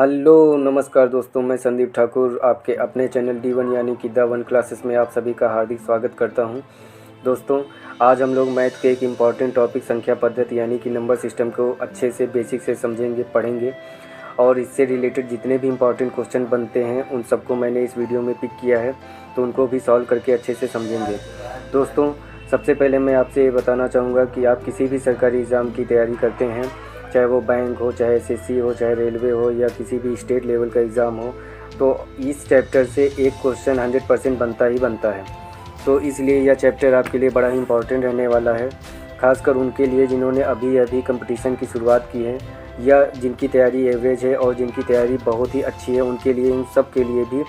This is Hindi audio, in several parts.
हेलो नमस्कार दोस्तों, मैं संदीप ठाकुर आपके अपने चैनल D1 यानी कि द वन क्लासेस में आप सभी का हार्दिक स्वागत करता हूं। दोस्तों, आज हम लोग मैथ के एक इम्पॉर्टेंट टॉपिक संख्या पद्धति यानी कि नंबर सिस्टम को अच्छे से बेसिक से समझेंगे, पढ़ेंगे और इससे रिलेटेड जितने भी इम्पॉर्टेंट क्वेश्चन बनते हैं उन सबको मैंने इस वीडियो में पिक किया है, तो उनको भी सॉल्व करके अच्छे से समझेंगे। दोस्तों, सबसे पहले मैं आपसे ये बताना चाहूँगा कि आप किसी भी सरकारी एग्ज़ाम की तैयारी करते हैं, चाहे वो बैंक हो, चाहे SSC हो, चाहे रेलवे हो या किसी भी स्टेट लेवल का एग्ज़ाम हो, तो इस चैप्टर से एक क्वेश्चन 100% बनता ही बनता है। तो इसलिए यह चैप्टर आपके लिए बड़ा ही इम्पॉर्टेंट रहने वाला है, खासकर उनके लिए जिन्होंने अभी अभी कंपटीशन की शुरुआत की है या जिनकी तैयारी एवरेज है और जिनकी तैयारी बहुत ही अच्छी है। उनके लिए, इन सब के लिए भी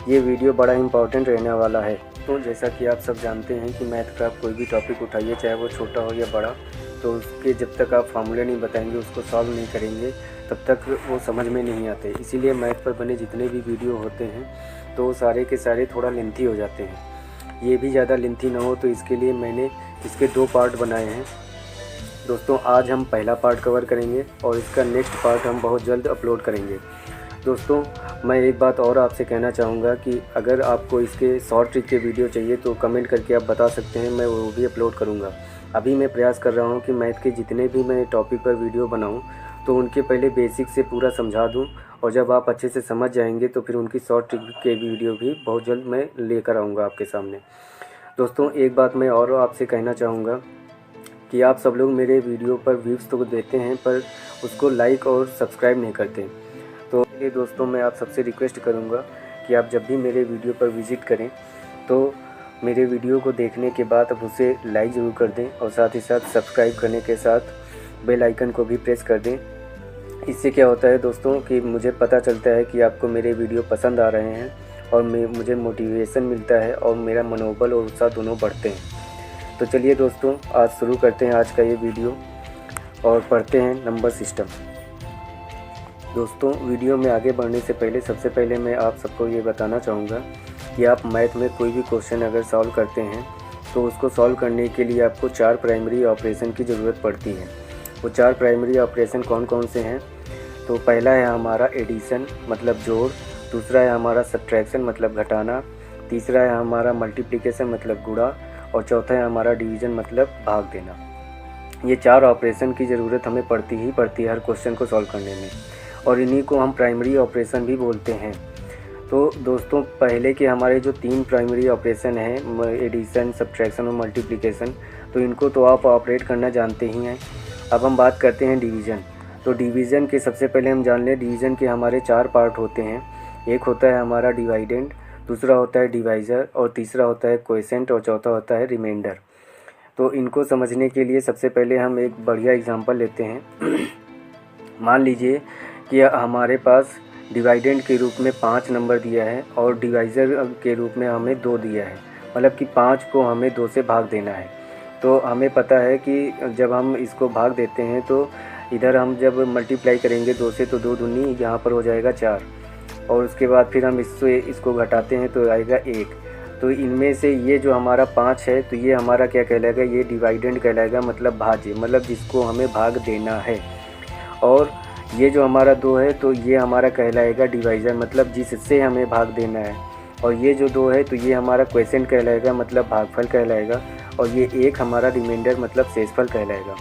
ये वीडियो बड़ा इम्पॉर्टेंट रहने वाला है। तो जैसा कि आप सब जानते हैं कि मैथ का कोई भी टॉपिक उठाइए, चाहे वो छोटा हो या बड़ा, तो उसके जब तक आप फार्मूले नहीं बताएंगे, उसको सॉल्व नहीं करेंगे, तब तक वो समझ में नहीं आते। इसीलिए मैथ पर बने जितने भी वीडियो होते हैं तो सारे के सारे थोड़ा लेंथी हो जाते हैं। ये भी ज़्यादा लेंथी ना हो, तो इसके लिए मैंने इसके 2 पार्ट बनाए हैं। दोस्तों, आज हम पहला पार्ट कवर करेंगे और इसका नेक्स्ट पार्ट हम बहुत जल्द अपलोड करेंगे। दोस्तों, मैं एक बात और आपसे कहना चाहूँगा कि अगर आपको इसके शॉर्ट ट्रिक के वीडियो चाहिए तो कमेंट करके आप बता सकते हैं, मैं वो भी अपलोड करूँगा। अभी मैं प्रयास कर रहा हूँ कि मैथ के जितने भी मैं टॉपिक पर वीडियो बनाऊँ तो उनके पहले बेसिक से पूरा समझा दूँ, और जब आप अच्छे से समझ जाएंगे तो फिर उनकी शॉर्ट ट्रिक के वीडियो भी बहुत जल्द मैं लेकर आऊँगा आपके सामने। दोस्तों, एक बात मैं और आपसे कहना चाहूँगा कि आप सब लोग मेरे वीडियो पर व्यूज़ तो देते हैं पर उसको लाइक और सब्सक्राइब नहीं करते। तो इसलिए दोस्तों, मैं आप सबसे रिक्वेस्ट करूँगा कि आप जब भी मेरे वीडियो पर विज़िट करें तो मेरे वीडियो को देखने के बाद आप उसे लाइक ज़रूर कर दें और साथ ही साथ सब्सक्राइब करने के साथ बेल आइकन को भी प्रेस कर दें। इससे क्या होता है दोस्तों कि मुझे पता चलता है कि आपको मेरे वीडियो पसंद आ रहे हैं और मुझे मोटिवेशन मिलता है और मेरा मनोबल और उत्साह दोनों बढ़ते हैं। तो चलिए दोस्तों, आज शुरू करते हैं आज का ये वीडियो और पढ़ते हैं नंबर सिस्टम। दोस्तों, वीडियो में आगे बढ़ने से पहले सबसे पहले मैं आप सबको ये बताना चाहूँगा कि आप मैथ में कोई भी क्वेश्चन अगर सॉल्व करते हैं तो उसको सॉल्व करने के लिए आपको 4 प्राइमरी ऑपरेशन की ज़रूरत पड़ती है। वो 4 प्राइमरी ऑपरेशन कौन कौन से हैं? तो पहला है हमारा एडिशन मतलब जोड़, दूसरा है हमारा सब्ट्रैक्शन मतलब घटाना, तीसरा है हमारा मल्टीप्लिकेशन मतलब गुणा और चौथा है हमारा डिवीज़न मतलब भाग देना। ये 4 ऑपरेशन की ज़रूरत हमें पड़ती ही पड़ती है हर क्वेश्चन को सॉल्व करने में, और इन्हीं को हम प्राइमरी ऑपरेशन भी बोलते हैं। तो दोस्तों, पहले के हमारे जो 3 प्राइमरी ऑपरेशन हैं, एडिशन, सब्ट्रैक्शन और मल्टीप्लिकेशन, तो इनको तो आप ऑपरेट करना जानते ही हैं। अब हम बात करते हैं डिवीज़न। तो डिवीज़न के सबसे पहले हम जान लें, डिवीज़न के हमारे 4 पार्ट होते हैं। एक होता है हमारा डिवाइडेंड, दूसरा होता है डिवाइज़र और तीसरा होता है क्वोशिएंट और चौथा होता है रिमाइंडर। तो इनको समझने के लिए सबसे पहले हम एक बढ़िया एग्जांपल लेते हैं। मान लीजिए कि हमारे पास डिवाइडेंड के रूप में 5 नंबर दिया है और डिवाइज़र के रूप में हमें 2 दिया है, मतलब कि 5 को हमें 2 से भाग देना है। तो हमें पता है कि जब हम इसको भाग देते हैं तो इधर हम जब मल्टीप्लाई करेंगे 2 से तो 2 दूनी यहाँ पर हो जाएगा 4, और उसके बाद फिर हम इसको घटाते हैं तो आएगा 1। तो इनमें से ये जो हमारा 5 है तो ये हमारा क्या कहलाएगा? ये डिवाइडेंड कहलाएगा, मतलब भाज्य, मतलब जिसको हमें भाग देना है। और ये जो हमारा 2 है तो ये हमारा कहलाएगा डिवाइज़र, मतलब जिससे हमें भाग देना है। और ये जो 2 है तो ये हमारा क्वोशिएंट कहलाएगा, मतलब भागफल कहलाएगा। और ये 1 हमारा रिमाइंडर मतलब शेषफल कहलाएगा।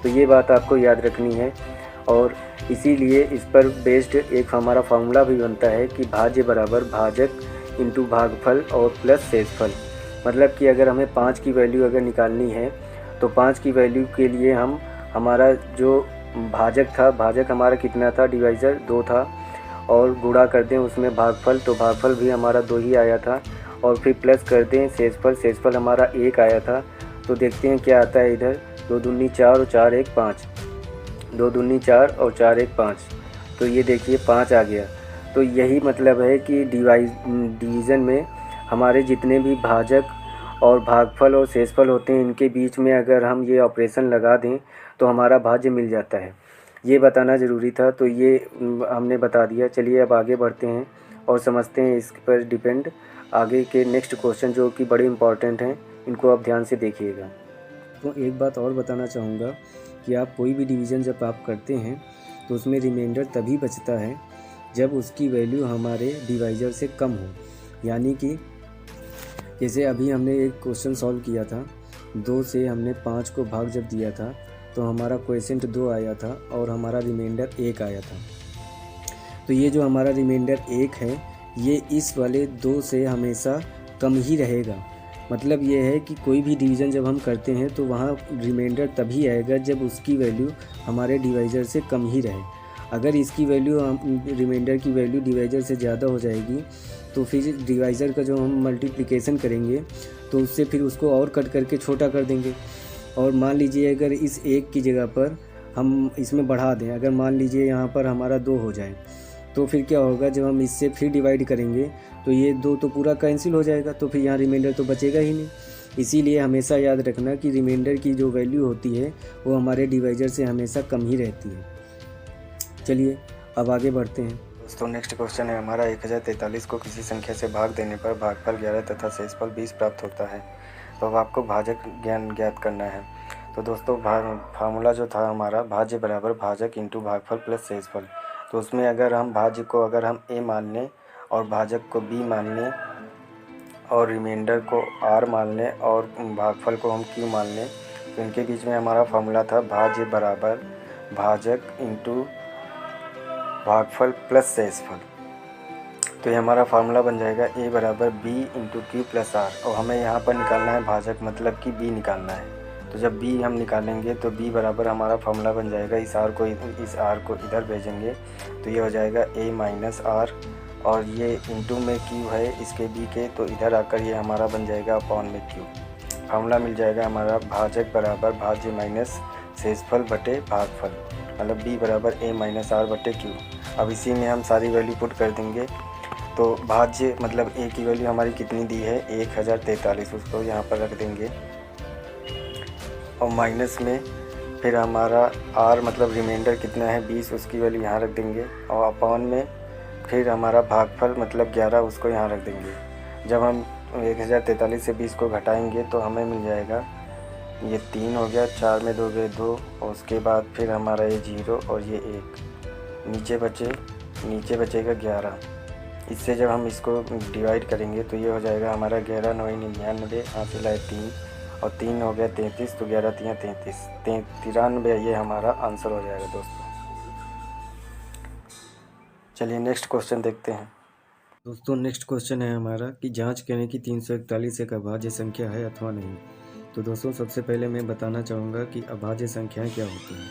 तो ये बात आपको याद रखनी है, और इसीलिए इस पर बेस्ड एक हमारा फार्मूला भी बनता है कि भाज्य बराबर भाजक इंटू भागफल और प्लस शेषफल। मतलब कि अगर हमें 5 की वैल्यू अगर निकालनी है तो 5 की वैल्यू के लिए हम हमारा जो भाजक था, भाजक हमारा कितना था? डिवाइज़र 2 था, और गुणा कर दें उसमें भागफल, तो भागफल भी हमारा 2 ही आया था, और फिर प्लस कर दें शेषफल, शेषफल हमारा 1 आया था। तो देखते हैं क्या आता है इधर। 2 दूनी 4 और 4 1 5, 2 दूनी 4 और 4 1 5, तो ये देखिए 5 आ गया। तो यही मतलब है कि डिवीज़न में हमारे जितने भी भाजक और भागफल और शेषफल होते हैं, इनके बीच में अगर हम ये ऑपरेशन लगा दें तो हमारा भाज्य मिल जाता है। ये बताना ज़रूरी था, तो ये हमने बता दिया। चलिए अब आगे बढ़ते हैं और समझते हैं इस पर डिपेंड आगे के नेक्स्ट क्वेश्चन जो कि बड़े इंपॉर्टेंट हैं, इनको आप ध्यान से देखिएगा। तो एक बात और बताना चाहूँगा कि आप कोई भी डिवीज़न जब आप करते हैं तो उसमें रिमाइंडर तभी बचता है जब उसकी वैल्यू हमारे डिवाइजर से कम हो। यानी कि जैसे अभी हमने एक क्वेश्चन सॉल्व किया था, 2 से हमने 5 को भाग जब दिया था तो हमारा क्वोशिएंट 2 आया था और हमारा रिमाइंडर 1 आया था। तो ये जो हमारा रिमाइंडर 1 है ये इस वाले 2 से हमेशा कम ही रहेगा। मतलब ये है कि कोई भी डिवीज़न जब हम करते हैं तो वहाँ रिमाइंडर तभी आएगा जब उसकी वैल्यू हमारे डिवाइजर से कम ही रहे। अगर इसकी वैल्यू रिमाइंडर की वैल्यू डिवाइजर से ज़्यादा हो जाएगी तो फिर डिवाइजर का जो हम मल्टीप्लिकेशन करेंगे तो उससे फिर उसको और कट करके छोटा कर देंगे। और मान लीजिए अगर इस 1 की जगह पर हम इसमें बढ़ा दें, अगर मान लीजिए यहाँ पर हमारा 2 हो जाए तो फिर क्या होगा, जब हम इससे फिर डिवाइड करेंगे तो ये 2 तो पूरा कैंसिल हो जाएगा, तो फिर यहाँ रिमाइंडर तो बचेगा ही नहीं। इसीलिए हमेशा याद रखना कि रिमाइंडर की जो वैल्यू होती है वो हमारे डिवाइजर से हमेशा कम ही रहती है। चलिए अब आगे बढ़ते हैं। दोस्तों नेक्स्ट क्वेश्चन है हमारा 1043 को किसी संख्या से भाग देने पर भागफल 11 तथा शेषफल 20 प्राप्त होता है। तो अब आपको भाजक ज्ञान ज्ञात करना है। तो दोस्तों फार्मूला जो था हमारा भाज्य बराबर भाजक इंटू भागफल प्लस शेषफल। तो उसमें अगर हम भाज्य को अगर हम a मान लें और भाजक को b मान लें और रिमाइंडर को r मान लें और भागफल को हम q मान लें तो इनके बीच में हमारा फार्मूला था भाज्य बराबर भाजक इंटू भागफल प्लस शेषफल। तो ये हमारा फार्मूला बन जाएगा a बराबर b into Q plus r। और हमें यहाँ पर निकालना है भाजक, मतलब कि b निकालना है। तो जब b हम निकालेंगे तो b बराबर हमारा फार्मूला बन जाएगा, इस r को इधर भेजेंगे तो ये हो जाएगा a माइनस r, और ये इंटू में q है इसके b के, तो इधर आकर ये हमारा बन जाएगा अपॉन में q। फार्मूला मिल जाएगा हमारा भाजक बराबर भाज्य माइनस शेषफल बटे भागफल, मतलब b बराबर a माइनस r बटे q। अब इसी में हम सारी वैल्यू पुट कर देंगे। तो भाज्य मतलब a की वैल्यू हमारी कितनी दी है 1043, उसको यहाँ पर रख देंगे और माइनस में फिर हमारा r मतलब रिमाइंडर कितना है 20, उसकी वैल्यू यहाँ रख देंगे और अपॉन में फिर हमारा भागफल मतलब 11 उसको यहाँ रख देंगे। जब हम 1043 से 20 को घटाएंगे तो हमें मिल जाएगा ये 3 हो गया, 4 में 2 गए 2, और उसके बाद फिर हमारा ये 0 और ये 1, नीचे बचेगा 11। इससे जब हम इसको डिवाइड करेंगे तो ये हो जाएगा हमारा 11 9 99, यहाँ से लाए 3 और 3 हो गया 33, तो 11 3 33, 93 ये हमारा आंसर हो जाएगा दोस्तों। चलिए नेक्स्ट क्वेश्चन देखते हैं। दोस्तों नेक्स्ट क्वेश्चन है हमारा कि जांच करें कि 341 एक अभाज्य संख्या है अथवा नहीं। तो दोस्तों सबसे पहले मैं बताना चाहूँगा कि अभाज्य संख्याएं क्या होती हैं।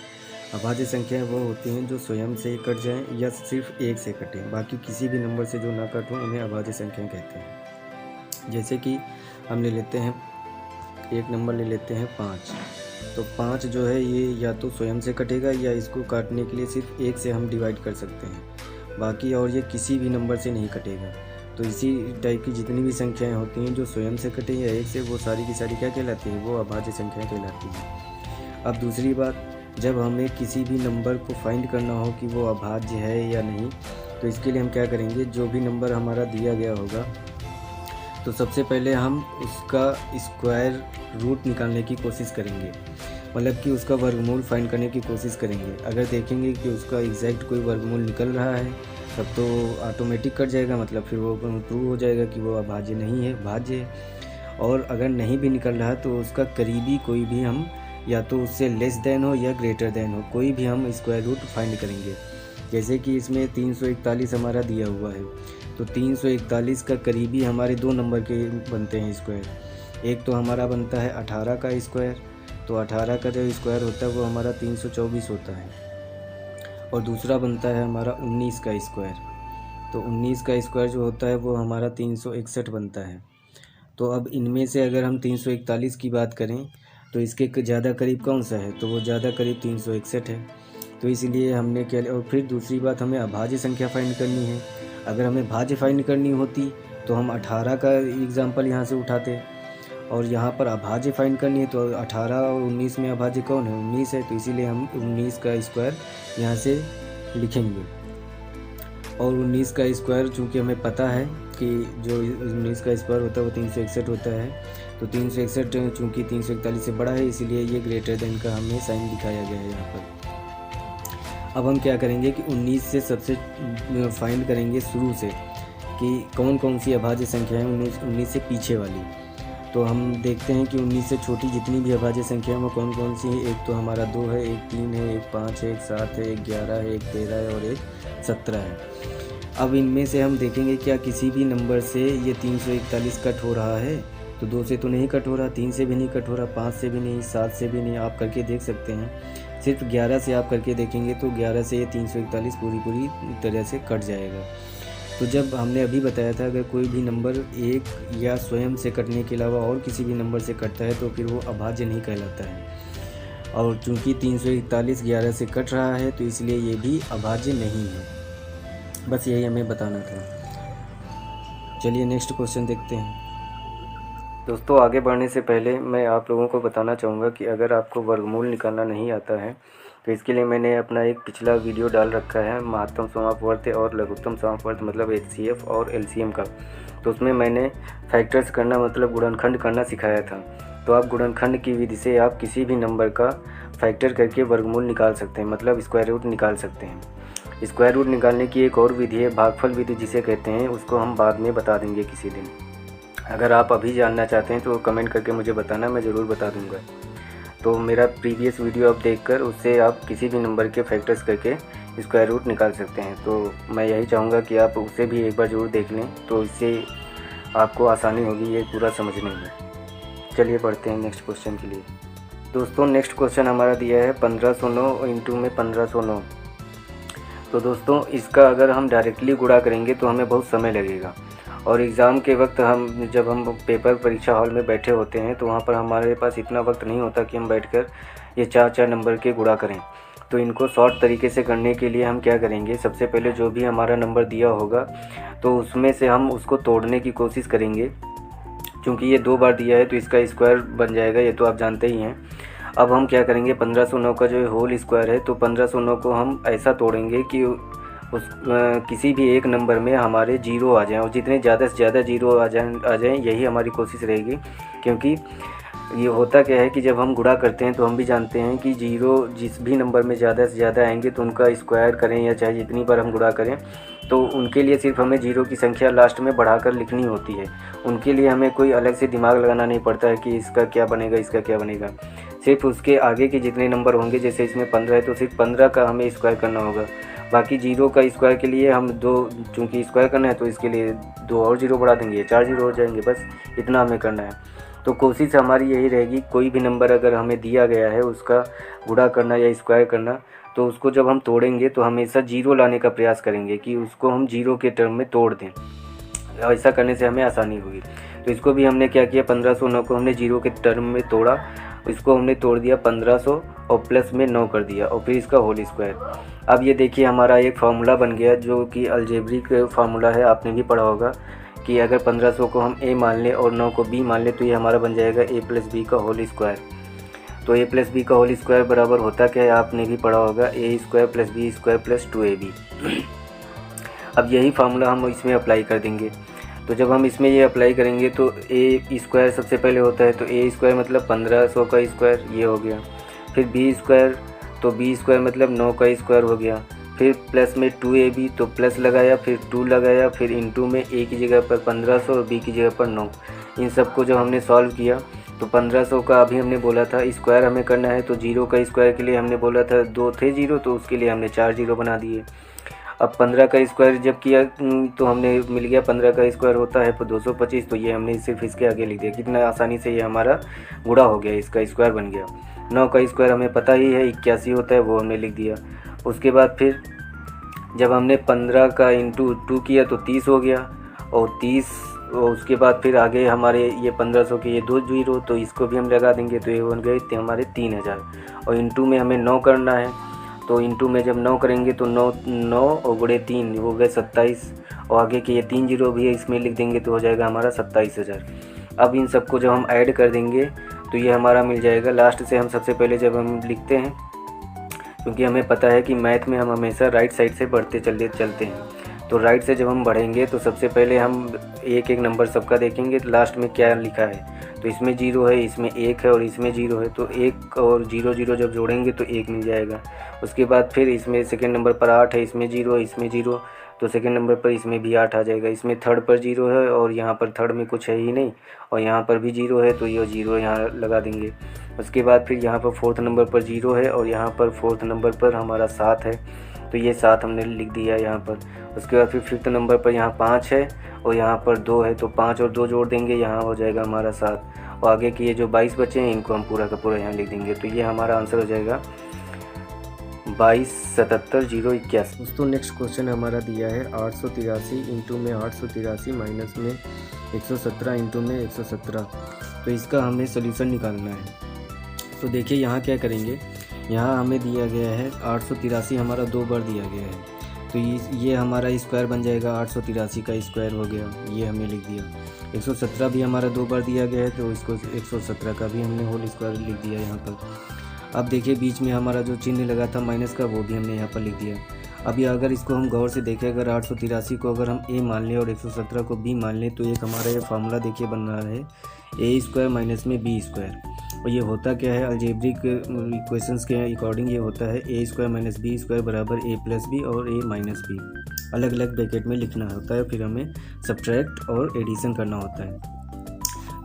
अभाज्य संख्याएं वो होती हैं जो स्वयं से कट जाएं या सिर्फ 1 से कटें, बाकी किसी भी नंबर से जो ना कट हो उन्हें अभाज्य संख्याएं कहते हैं। जैसे कि हम ले लेते हैं एक नंबर ले लेते हैं 5। तो 5 जो है ये या तो स्वयं से कटेगा या इसको काटने के लिए सिर्फ 1 से हम डिवाइड कर सकते हैं, बाकी और ये किसी भी नंबर से नहीं कटेगा। तो इसी टाइप की जितनी भी संख्याएं होती हैं जो स्वयं से कटे या 1 से, वो सारी की सारी क्या कहलाती हैं, वो अभाज्य संख्याएं कहलाती हैं। अब दूसरी बात, जब हमें किसी भी नंबर को फाइंड करना हो कि वो अभाज्य है या नहीं, तो इसके लिए हम क्या करेंगे, जो भी नंबर हमारा दिया गया होगा तो सबसे पहले हम उसका स्क्वायर रूट निकालने की कोशिश करेंगे, मतलब कि उसका वर्गमूल फाइंड करने की कोशिश करेंगे। अगर देखेंगे कि उसका एग्जैक्ट कोई वर्गमूल निकल रहा है तब तो ऑटोमेटिक कट जाएगा, मतलब फिर वो प्रूव हो जाएगा कि वो अभाज्य नहीं है, भाज्य है। और अगर नहीं भी निकल रहा तो उसका करीबी कोई भी हम, या तो उससे लेस देन हो या ग्रेटर देन हो, कोई भी हम स्क्वायर रूट फाइंड करेंगे। जैसे कि इसमें 341 हमारा दिया हुआ है, तो 341 का करीबी हमारे 2 नंबर के बनते हैं स्क्वायर। एक तो हमारा बनता है 18 का स्क्वायर, तो 18 का जो स्क्वायर होता है वो हमारा 324 होता है, और दूसरा बनता है हमारा 19 का स्क्वायर। तो 19 का स्क्वायर जो होता है वो हमारा 361 बनता है। तो अब इनमें से अगर हम 341 की बात करें तो इसके ज़्यादा करीब कौन सा है, तो वो ज़्यादा करीब 361 है। तो इसलिए हमने क्या, और फिर दूसरी बात हमें अभाज्य संख्या फाइंड करनी है। अगर हमें भाज्य फाइंड करनी होती तो हम 18 का एग्जाम्पल यहाँ से उठाते, और यहाँ पर अभाज्य फाइंड करनी है तो 18 और 19 में अभाज्य कौन है, 19 है, तो इसीलिए हम 19 का स्क्वायर यहाँ से लिखेंगे। और 19 का स्क्वायर चूँकि हमें पता है कि जो 19 का स्क्वायर होता है वो 361 होता है, तो 361 चूँकि 341 से बड़ा है इसीलिए ये ग्रेटर देन का हमें साइन दिखाया गया है यहाँ पर। अब हम क्या करेंगे कि 19 से सबसे फाइंड करेंगे शुरू से कि कौन कौन सी अभाज्य संख्या है 19 से पीछे वाली। तो हम देखते हैं कि 19 से छोटी जितनी भी अभाज्य संख्या है वो कौन कौन सी है। एक तो हमारा 2 है, एक 3 है, एक 5 है, एक 7 है, एक 11 है, एक 13 है और एक 17 है। अब इनमें से हम देखेंगे क्या किसी भी नंबर से ये 341 कट हो रहा है। तो 2 से तो नहीं कट हो रहा, 3 से भी नहीं कट हो रहा, 5 से भी नहीं, 7 से भी नहीं। आप करके देख सकते हैं। सिर्फ 11 से आप करके देखेंगे तो 11 से ये 341 पूरी तरह से कट जाएगा। तो जब हमने अभी बताया था अगर कोई भी नंबर एक या स्वयं से कटने के अलावा और किसी भी नंबर से कटता है तो फिर वो अभाज्य नहीं कहलाता है। और चूंकि 341 11 से कट रहा है तो इसलिए ये भी अभाज्य नहीं है। बस यही हमें बताना था। चलिए नेक्स्ट क्वेश्चन देखते हैं। दोस्तों आगे बढ़ने से पहले मैं आप लोगों को बताना चाहूँगा कि अगर आपको वर्गमूल निकालना नहीं आता है तो इसके लिए मैंने अपना एक पिछला वीडियो डाल रखा है महत्तम समापवर्त और लघुत्तम समापवर्त मतलब HCF और LCM का। तो उसमें मैंने फैक्टर्स करना मतलब गुणनखंड करना सिखाया था। तो आप गुणनखंड की विधि से आप किसी भी नंबर का फैक्टर करके वर्गमूल निकाल सकते हैं, मतलब स्क्वायर रूट निकाल सकते हैं। स्क्वायर रूट निकालने की एक और विधि है भागफल विधि जिसे कहते हैं, उसको हम बाद में बता देंगे किसी दिन। अगर आप अभी जानना चाहते हैं तो कमेंट करके मुझे बताना, मैं ज़रूर बता दूंगा। तो मेरा प्रीवियस वीडियो आप देखकर उससे आप किसी भी नंबर के फैक्टर्स करके स्क्वायर रूट निकाल सकते हैं। तो मैं यही चाहूँगा कि आप उसे भी एक बार ज़रूर देख लें, तो इससे आपको आसानी होगी ये पूरा समझने में। चलिए बढ़ते हैं नेक्स्ट क्वेश्चन के लिए। दोस्तों नेक्स्ट क्वेश्चन हमारा दिया है 1509 इंटू में 1509। तो दोस्तों इसका अगर हम डायरेक्टली गुणा करेंगे तो हमें बहुत समय लगेगा, और एग्ज़ाम के वक्त जब हम पेपर परीक्षा हॉल में बैठे होते हैं तो वहाँ पर हमारे पास इतना वक्त नहीं होता कि हम बैठकर ये 4 नंबर के गुणा करें। तो इनको शॉर्ट तरीके से करने के लिए हम क्या करेंगे, सबसे पहले जो भी हमारा नंबर दिया होगा तो उसमें से हम उसको तोड़ने की कोशिश करेंगे। क्योंकि ये 2 बार दिया है तो इसका स्क्वायर बन जाएगा, ये तो आप जानते ही हैं। अब हम क्या करेंगे, 1509 का जो होल स्क्वायर है तो 1509 को हम ऐसा तोड़ेंगे कि किसी भी एक नंबर में हमारे जीरो आ जाएं, और जितने ज़्यादा से ज़्यादा जीरो आ जाएं यही हमारी कोशिश रहेगी। क्योंकि ये होता क्या है कि जब हम गुणा करते हैं तो हम भी जानते हैं कि जीरो जिस भी नंबर में ज़्यादा से ज़्यादा आएंगे तो उनका स्क्वायर करें या चाहे जितनी बार हम गुणा करें तो उनके लिए सिर्फ हमें जीरो की संख्या लास्ट में बढ़ाकर लिखनी होती है। उनके लिए हमें कोई अलग से दिमाग लगाना नहीं पड़ता है कि इसका क्या बनेगा, इसका क्या बनेगा। सिर्फ उसके आगे के जितने नंबर होंगे, जैसे इसमें 15 है तो सिर्फ 15 का हमें स्क्वायर करना होगा। बाकी जीरो का स्क्वायर के लिए हम 2, चूँकि स्क्वायर करना है तो इसके लिए 2 और जीरो बढ़ा देंगे, 4 जीरो हो जाएंगे। बस इतना हमें करना है। तो कोशिश हमारी यही रहेगी, कोई भी नंबर अगर हमें दिया गया है उसका गुणा करना या स्क्वायर करना, तो उसको जब हम तोड़ेंगे तो हमेशा जीरो लाने का प्रयास करेंगे कि उसको हम जीरो के टर्म में तोड़ दें। ऐसा करने से हमें आसानी होगी। तो इसको भी हमने क्या किया, 1509 को हमने जीरो के टर्म में तोड़ा, इसको हमने तोड़ दिया 1500 और प्लस में 9 कर दिया और फिर इसका होल स्क्वायर। अब ये देखिए हमारा एक फार्मूला बन गया जो कि अलजेब्रिक फार्मूला है, आपने भी पढ़ा होगा कि अगर 1500 को हम a मान लें और 9 को b मान लें तो ये हमारा बन जाएगा a + b का होल स्क्वायर। तो a + b का होल स्क्वायर बराबर होता क्या है, आपने भी पढ़ा होगा a² + b² + 2ab। अब यही फार्मूला हम इसमें अप्लाई कर देंगे। तो जब हम इसमें ये अप्लाई करेंगे तो a² सबसे पहले होता है, तो a² मतलब 1500 का स्क्वायर ये हो गया, फिर b² तो b² मतलब 9 का स्क्वायर हो गया, फिर प्लस में 2ab तो प्लस लगाया, फिर 2 लगाया, फिर इंटू में a की जगह पर 1500 और b की जगह पर 9। इन सब को जब हमने सॉल्व किया तो 1500 का अभी हमने बोला था स्क्वायर हमें करना है, तो जीरो का स्क्वायर के लिए हमने बोला था 2 थे जीरो, तो उसके लिए हमने 4 जीरो बना दिए। अब 15 का स्क्वायर जब किया तो हमने मिल गया 15 का स्क्वायर होता है 225, तो ये हमने सिर्फ इसके आगे लिख दिया। कितना आसानी से ये हमारा गुणा हो गया, इसका स्क्वायर बन गया। 9 का स्क्वायर हमें पता ही है 81 होता है, वो हमने लिख दिया। उसके बाद फिर जब हमने 15 का इंटू 2 किया तो 30 हो गया, और 30 उसके बाद फिर आगे हमारे ये 1500 के ये 2 जीरो, तो इसको भी हम लगा देंगे तो ये बन गए थे हमारे 3000। और इंटू में हमें 9 करना है, तो इंटू में जब 9 करेंगे तो 9 और गुणे 3 हो गए 27, और आगे के ये 3 जीरो भी है इसमें लिख देंगे तो हो जाएगा हमारा 27000। अब इन सबको जब हम ऐड कर देंगे तो ये हमारा मिल जाएगा। लास्ट से हम सबसे पहले जब हम लिखते हैं, क्योंकि हमें पता है कि मैथ में हम हमेशा राइट साइड से बढ़ते चलते हैं, तो राइट से जब हम बढ़ेंगे तो सबसे पहले हम एक एक नंबर सबका देखेंगे लास्ट में क्या लिखा है। तो इसमें 0 है, इसमें 1 है और इसमें 0 है, तो 1 और 0 0 जब जोड़ेंगे तो 1 मिल जाएगा। उसके बाद फिर इसमें सेकंड नंबर पर 8 है, इसमें 0 है, इसमें 0, तो सेकंड नंबर पर इसमें भी 8 आ जाएगा। इसमें थर्ड पर 0 है और यहाँ पर थर्ड में कुछ है ही नहीं, और यहाँ पर भी 0 है, तो ये 0 यहाँ लगा देंगे। उसके बाद फिर यहाँ पर फोर्थ नंबर पर 0 है और यहाँ पर फोर्थ नंबर पर हमारा 7 है, तो ये 7 हमने लिख दिया यहाँ पर। उसके बाद फिर फिफ्थ नंबर पर यहाँ 5 है और यहाँ पर 2 है, तो 5 और 2 जोड़ देंगे, यहाँ हो जाएगा हमारा 7। और आगे के ये जो 22 बचे हैं इनको हम पूरा का पूरा यहाँ लिख देंगे, तो ये हमारा आंसर हो जाएगा 22 77 0 81। दोस्तों नेक्स्ट क्वेश्चन हमारा दिया है 883 इंटू में 883 माइनस में 117 इंटू में 117। तो इसका हमें सोल्यूशन निकालना है। तो देखिए यहाँ क्या करेंगे, यहाँ हमें दिया गया है 883 हमारा 2 बार दिया गया है, तो ये हमारा स्क्वायर बन जाएगा, 883 का स्क्वायर हो गया, ये हमने लिख दिया। 117 भी हमारा 2 बार दिया गया है, तो इसको 117 का भी हमने होल स्क्वायर लिख दिया यहाँ पर। अब देखिए बीच में हमारा जो चिन्ह लगा था माइनस का, वो भी हमने यहाँ पर लिख दिया। अभी अगर इसको हम गौर से देखें, अगर 883 को अगर हम a मान लें और 117 को b मान लें, तो एक हमारा ये फार्मूला देखिए बन रहा है a स्क्वायर माइनस में b स्क्वायर। और ये होता क्या है, अलजेब्रिक इक्वेशंस के अकॉर्डिंग ये होता है a square minus b square बराबर a प्लस बी और a माइनस बी। अलग अलग ब्रैकेट में लिखना होता है, फिर हमें सब्ट्रैक्ट और एडिशन करना होता है।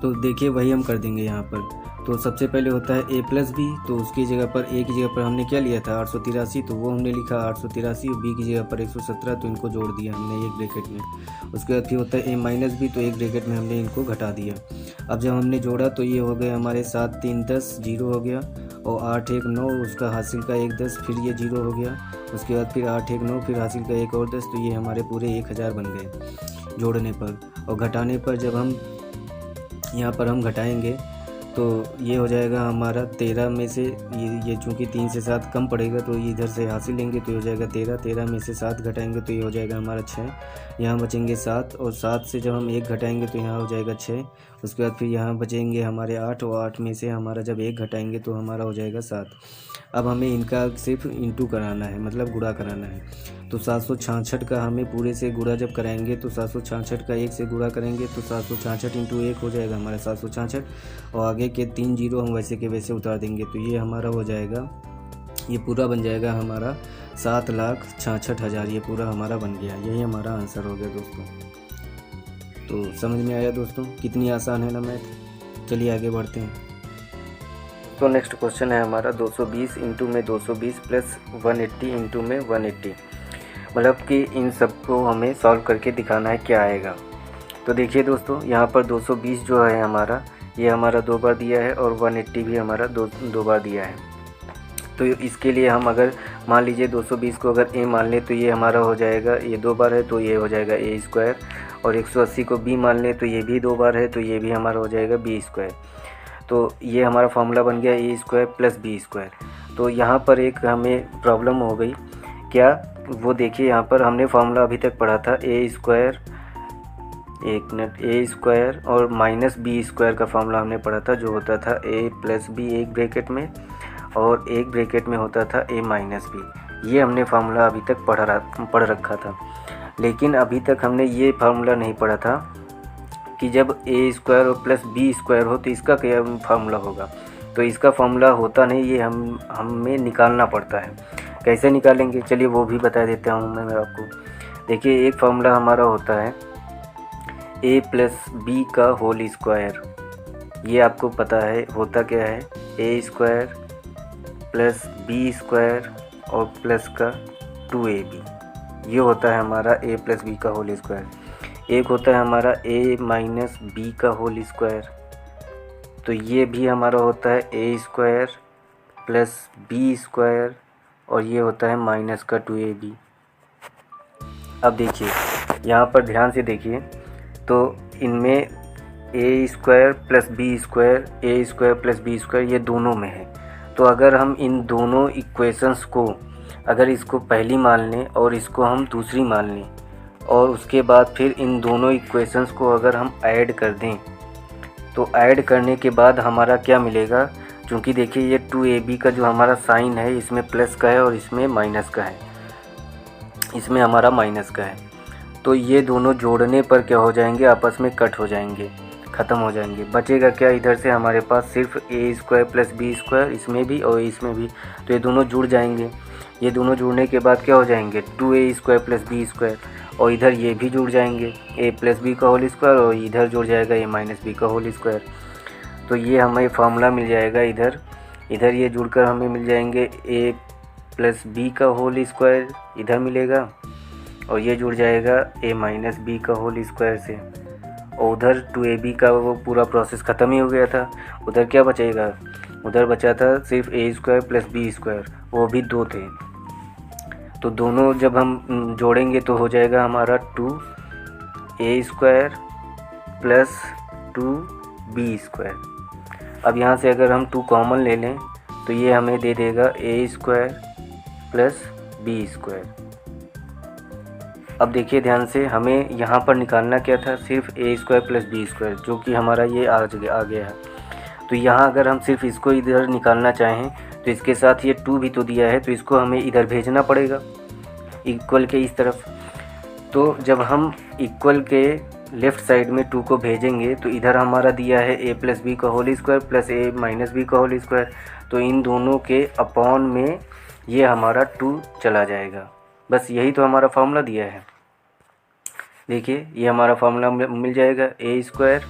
तो देखिए वही हम कर देंगे यहाँ पर। तो सबसे पहले होता है a प्लस बी, तो उसकी जगह पर a की जगह पर हमने क्या लिया था 883, तो वो हमने लिखा 883 और b की जगह पर 117, तो इनको जोड़ दिया हमने एक ब्रैकेट में। उसके बाद फिर होता है a माइनस बी, तो एक ब्रैकेट में हमने इनको घटा दिया। अब जब हमने जोड़ा तो ये हो गए हमारे 7 3 10 0 हो गया, और 8 1 9 उसका हासिल का 1 10, फिर ये 0 हो गया। उसके बाद फिर 8 1 9 फिर हासिल का 1 और 10, तो ये हमारे पूरे 1000 बन गए जोड़ने पर। और घटाने पर जब हम यहाँ पर हम घटाएंगे तो ये हो जाएगा हमारा 13 में से ये चूँकि 3 से 7 कम पड़ेगा, तो इधर से हासिल लेंगे तो ये हो जाएगा 13। 13 में से 7 घटाएंगे तो ये हो जाएगा हमारा 6। यहाँ बचेंगे 7, और 7 से जब हम 1 घटाएंगे तो यहाँ हो जाएगा 6। उसके बाद फिर यहाँ बचेंगे हमारे 8, और 8 में से हमारा जब 1 घटाएंगे तो हमारा हो जाएगा 7। अब हमें इनका सिर्फ इंटू कराना है, मतलब गुणा कराना है। तो 766 का हमें पूरे से गुणा जब कराएंगे तो 766 का 1 से गुणा करेंगे तो 766 इंटू 1 हो जाएगा हमारा 766, और आगे के 3 जीरो हम वैसे के वैसे उतार देंगे, तो ये हमारा हो जाएगा, ये पूरा बन जाएगा हमारा 7,66,000। ये पूरा हमारा बन गया, यही हमारा आंसर हो गया दोस्तों। तो समझ में आया दोस्तों, कितनी आसान है ना मैथ। चलिए आगे बढ़ते हैं। तो नेक्स्ट क्वेश्चन है हमारा 220 इंटू में 220 प्लस 180 इंटू में 180। मतलब कि इन सबको हमें सॉल्व करके दिखाना है क्या आएगा। तो देखिए दोस्तों, यहाँ पर 220 जो है हमारा, ये हमारा 2 बार दिया है, और 180 भी हमारा दो बार दिया है। तो इसके लिए हम अगर मान लीजिए 220 को अगर a मान लें तो ये हमारा हो जाएगा, ये 2 बार है तो ये हो जाएगा a स्क्वायर, और 180 को b मान लें तो ये भी 2 बार है तो ये भी हमारा हो जाएगा b स्क्वायर। तो ये हमारा फार्मूला बन गया a square plus b square. तो यहाँ पर एक हमें प्रॉब्लम हो गई, क्या वो देखिए, यहाँ पर हमने फार्मूला अभी तक पढ़ा था a स्क्वायर, एक मिनट, a स्क्वायर और माइनस b स्क्वायर का फार्मूला हमने पढ़ा था, जो होता था a प्लस b एक ब्रैकेट में और एक ब्रैकेट में होता था a माइनस b। ये हमने फार्मूला अभी तक पढ़ रखा था। लेकिन अभी तक हमने ये फार्मूला नहीं पढ़ा था कि जब a स्क्वायर और प्लस b स्क्वायर हो तो इसका क्या फार्मूला होगा। तो इसका फार्मूला होता नहीं, ये हमें निकालना पड़ता है। कैसे निकालेंगे चलिए वो भी बता देता हूँ मैं आपको। देखिए एक फार्मूला हमारा होता है a प्लस बी का होल स्क्वायर। ये आपको पता है होता क्या है, a square plus B square और प्लस का 2ab। ये होता है हमारा a प्लस बी का होल स्क्वायर। एक होता है हमारा a माइनस बी का होल स्क्वायर, तो ये भी हमारा होता है a square plus B square, और ये होता है माइनस का 2ab। अब देखिए यहाँ पर ध्यान से देखिए, तो इनमें a square plus B square, a square plus B square ये दोनों में है। तो अगर हम इन दोनों इक्वेशंस को, अगर इसको पहली मान लें और इसको हम दूसरी मान लें, और उसके बाद फिर इन दोनों इक्वेशंस को अगर हम ऐड कर दें, तो ऐड करने के बाद हमारा क्या मिलेगा, क्योंकि देखिए ये 2ab का जो हमारा साइन है इसमें प्लस का है और इसमें माइनस का है, इसमें हमारा माइनस का है। तो ये दोनों जोड़ने पर क्या हो जाएंगे, आपस में कट हो जाएंगे, ख़त्म हो जाएंगे। बचेगा क्या, इधर से हमारे पास सिर्फ ए स्क्वायर प्लस बी स्क्वायर, इसमें भी और इसमें भी, तो ये दोनों जुड़ जाएंगे। ये दोनों जुड़ने के बाद क्या हो जाएंगे, 2a square plus B square, और इधर ये भी जुड़ जाएंगे a प्लस बी का होल स्क्वायर, और इधर जुड़ जाएगा a माइनस बी का होल स्क्वायर। तो ये हमें फार्मूला मिल जाएगा। इधर ये जुड़कर हमें मिल जाएंगे a प्लस बी का होल स्क्वायर इधर मिलेगा, और ये जुड़ जाएगा a माइनस बी का होल स्क्वायर से, और उधर 2ab का वो पूरा प्रोसेस ख़त्म ही हो गया था। उधर क्या बचेगा, उधर बचा था सिर्फ a square plus B square, वो भी 2 थे। तो दोनों जब हम जोड़ेंगे तो हो जाएगा हमारा 2a square plus 2b square. अब यहाँ से अगर हम 2 कॉमन ले लें तो ये हमें दे देगा a square plus B square. अब देखिए ध्यान से, हमें यहाँ पर निकालना क्या था, सिर्फ a square plus B square, जो कि हमारा ये आ गया है। तो यहाँ अगर हम सिर्फ इसको इधर निकालना चाहें तो इसके साथ ये 2 भी तो दिया है, तो इसको हमें इधर भेजना पड़ेगा इक्वल के इस तरफ। तो जब हम इक्वल के लेफ़्ट साइड में 2 को भेजेंगे तो इधर हमारा दिया है a प्लस बी का whole square plus a minus B का होल स्क्वायर, तो इन दोनों के अपॉन में ये हमारा 2 चला जाएगा। बस यही तो हमारा फार्मूला दिया है। देखिए ये हमारा फार्मूला मिल जाएगा, a स्क्वायर,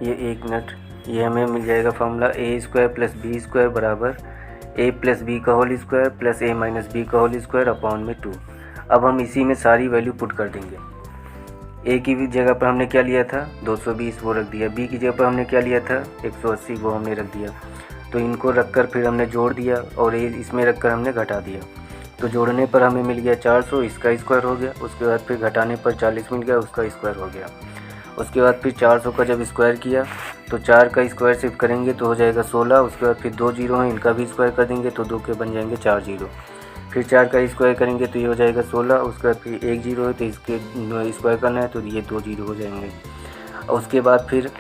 ये एक मिनट, ये हमें मिल जाएगा formula a square plus B square बराबर a प्लस बी का whole square plus a minus B का होल स्क्वायर अपॉन में 2। अब हम इसी में सारी वैल्यू पुट कर देंगे। a की जगह पर हमने क्या लिया था 220, वो रख दिया। b की जगह पर हमने क्या लिया था 180, वो हमने रख दिया। तो इनको रखकर फिर हमने जोड़ दिया और इसमें रखकर हमने घटा दिया। तो जोड़ने पर हमें मिल गया 400, इसका स्क्वायर हो गया। उसके बाद फिर घटाने पर 40 मिल गया, उसका स्क्वायर हो गया। उसके बाद फिर 400 का जब स्क्वायर किया तो 4 का स्क्वायर सिर्फ करेंगे तो हो जाएगा 16। उसके बाद फिर 2 जीरो हैं, इनका भी स्क्वायर कर देंगे तो 2 के बन जाएंगे 4 जीरो। फिर 4 का स्क्वायर करेंगे तो ये हो जाएगा 16। उसके बाद फिर 1 जीरो है तो इसके स्क्वायर करना है तो ये 2 जीरो हो जाएंगे। उसके बाद फिर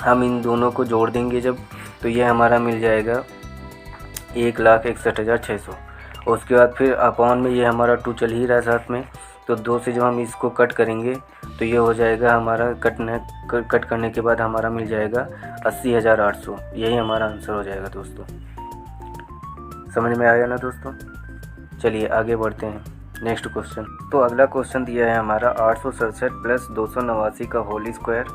हम इन दोनों को जोड़ देंगे जब, तो ये हमारा मिल जाएगा 1,61,600। उसके बाद फिर अपॉन में ये हमारा 2 चल ही रहा है साथ में, तो 2 से जब हम इसको कट करेंगे तो ये हो जाएगा हमारा कट करने के बाद हमारा मिल जाएगा 80,800। यही हमारा आंसर हो जाएगा दोस्तों। समझ में आया ना दोस्तों। चलिए आगे बढ़ते हैं नेक्स्ट क्वेश्चन। तो अगला क्वेश्चन दिया है हमारा 867 प्लस 289 का होल स्क्वायर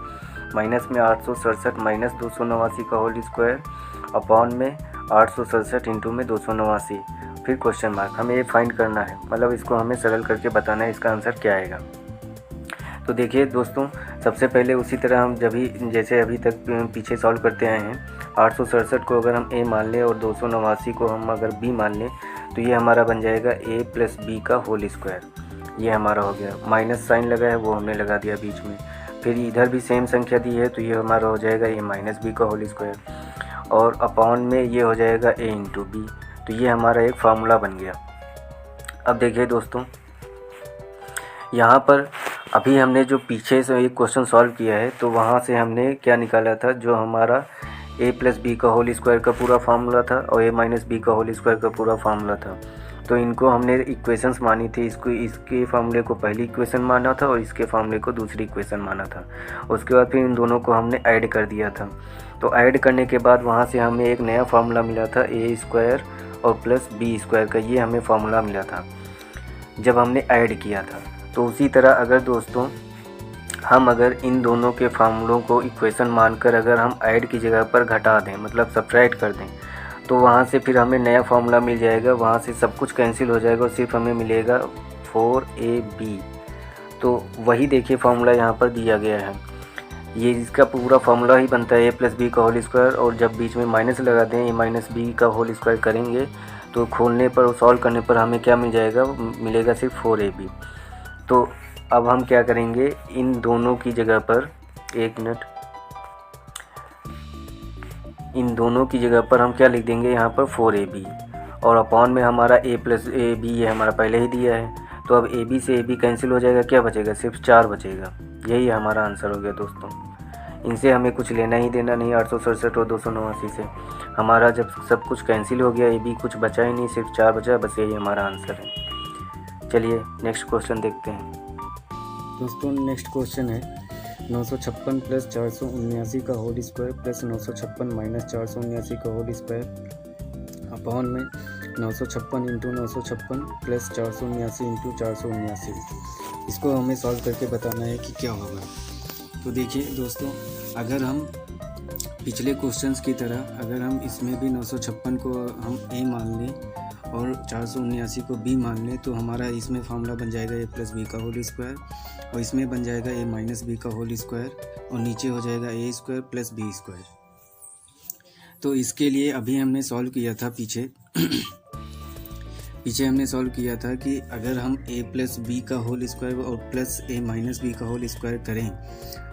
माइनस में 867 माइनस 289 का होल स्क्वायर अपॉन में 867 इंटू में 289 फिर क्वेश्चन मार्क। हमें ये फाइंड करना है, मतलब इसको हमें सरल करके बताना है इसका आंसर क्या आएगा। तो देखिए दोस्तों, सबसे पहले उसी तरह हम जैसे अभी तक पीछे सॉल्व करते आए हैं, 867 को अगर हम a मान लें और 289 को हम अगर b मान लें तो ये हमारा बन जाएगा a प्लस बी का होल स्क्वायर। ये हमारा हो गया। माइनस साइन लगा है वो हमने लगा दिया बीच में। फिर इधर भी सेम संख्या दी है तो ये हमारा हो जाएगा a माइनस बी का होल स्क्वायर, और अपॉन में ये हो जाएगा a इंटू बी। तो ये हमारा एक फार्मूला बन गया। अब देखिए दोस्तों, यहाँ पर अभी हमने जो पीछे से एक क्वेश्चन सॉल्व किया है तो वहाँ से हमने क्या निकाला था, जो हमारा a प्लस बी का होल स्क्वायर का पूरा फार्मूला था और a माइनस बी का होल स्क्वायर का पूरा फार्मूला था। तो इनको हमने इक्वेशंस मानी थी, इसके फार्मूले को पहली इक्वेशन माना था और इसके फार्मूले को दूसरी इक्वेशन माना था। उसके बाद फिर इन दोनों को हमने ऐड कर दिया था। तो ऐड करने के बाद वहाँ से हमें एक नया फार्मूला मिला था a स्क्वायर और प्लस बी स्क्वायर का, ये हमें फार्मूला मिला था जब हमने ऐड किया था। तो उसी तरह अगर दोस्तों हम अगर इन दोनों के फार्मूलों को इक्वेशन मानकर अगर हम ऐड की जगह पर घटा दें, मतलब सब्ट्रैक्ट कर दें, तो वहाँ से फिर हमें नया फार्मूला मिल जाएगा। वहाँ से सब कुछ कैंसिल हो जाएगा और सिर्फ हमें मिलेगा 4ab। तो वही देखिए फार्मूला यहाँ पर दिया गया है। ये इसका पूरा फार्मूला ही बनता है a प्लस बी का होल स्क्वायर, और जब बीच में माइनस लगा दें a माइनस बी का होल स्क्वायर करेंगे तो खोलने पर और सॉल्व करने पर हमें क्या मिल जाएगा, मिलेगा सिर्फ 4ab। तो अब हम क्या करेंगे, इन दोनों की जगह पर एक मिनट, इन दोनों की जगह पर हम क्या लिख देंगे यहाँ पर 4ab, और अपॉन में हमारा a प्लस ए बी ये हमारा पहले ही दिया है। तो अब ab से ab कैंसिल हो जाएगा, क्या बचेगा, सिर्फ 4 बचेगा। यही हमारा आंसर हो गया दोस्तों। इनसे हमें कुछ लेना ही देना नहीं, 867 और 289 से। हमारा जब सब कुछ कैंसिल हो गया, ab कुछ बचा ही नहीं, सिर्फ 4 बचा, बस यही हमारा आंसर है। चलिए नेक्स्ट क्वेश्चन देखते हैं। दोस्तों नेक्स्ट क्वेश्चन है 956 प्लस 479 का होल स्क्वायर प्लस 956 माइनस 479 का होल स्क्वायर अपॉन में 956 इंटू 956 प्लस 479 इंटू 479। इसको हमें सॉल्व करके बताना है कि क्या होगा। तो देखिए दोस्तों, अगर हम पिछले क्वेश्चंस की तरह अगर हम इसमें भी 956 को हम ए मान लें और 479 को बी मान लें, तो हमारा इसमें फार्मूला बन जाएगा ए प्लस बी का होल स्क्वायर, और इसमें बन जाएगा ए माइनस बी का होल स्क्वायर, और नीचे हो जाएगा ए स्क्वायर प्लस बी स्क्वायर। तो इसके लिए अभी हमने सॉल्व किया था पीछे हमने सॉल्व किया था कि अगर हम a प्लस बी का होल स्क्वायर और प्लस a माइनस बी का होल स्क्वायर करें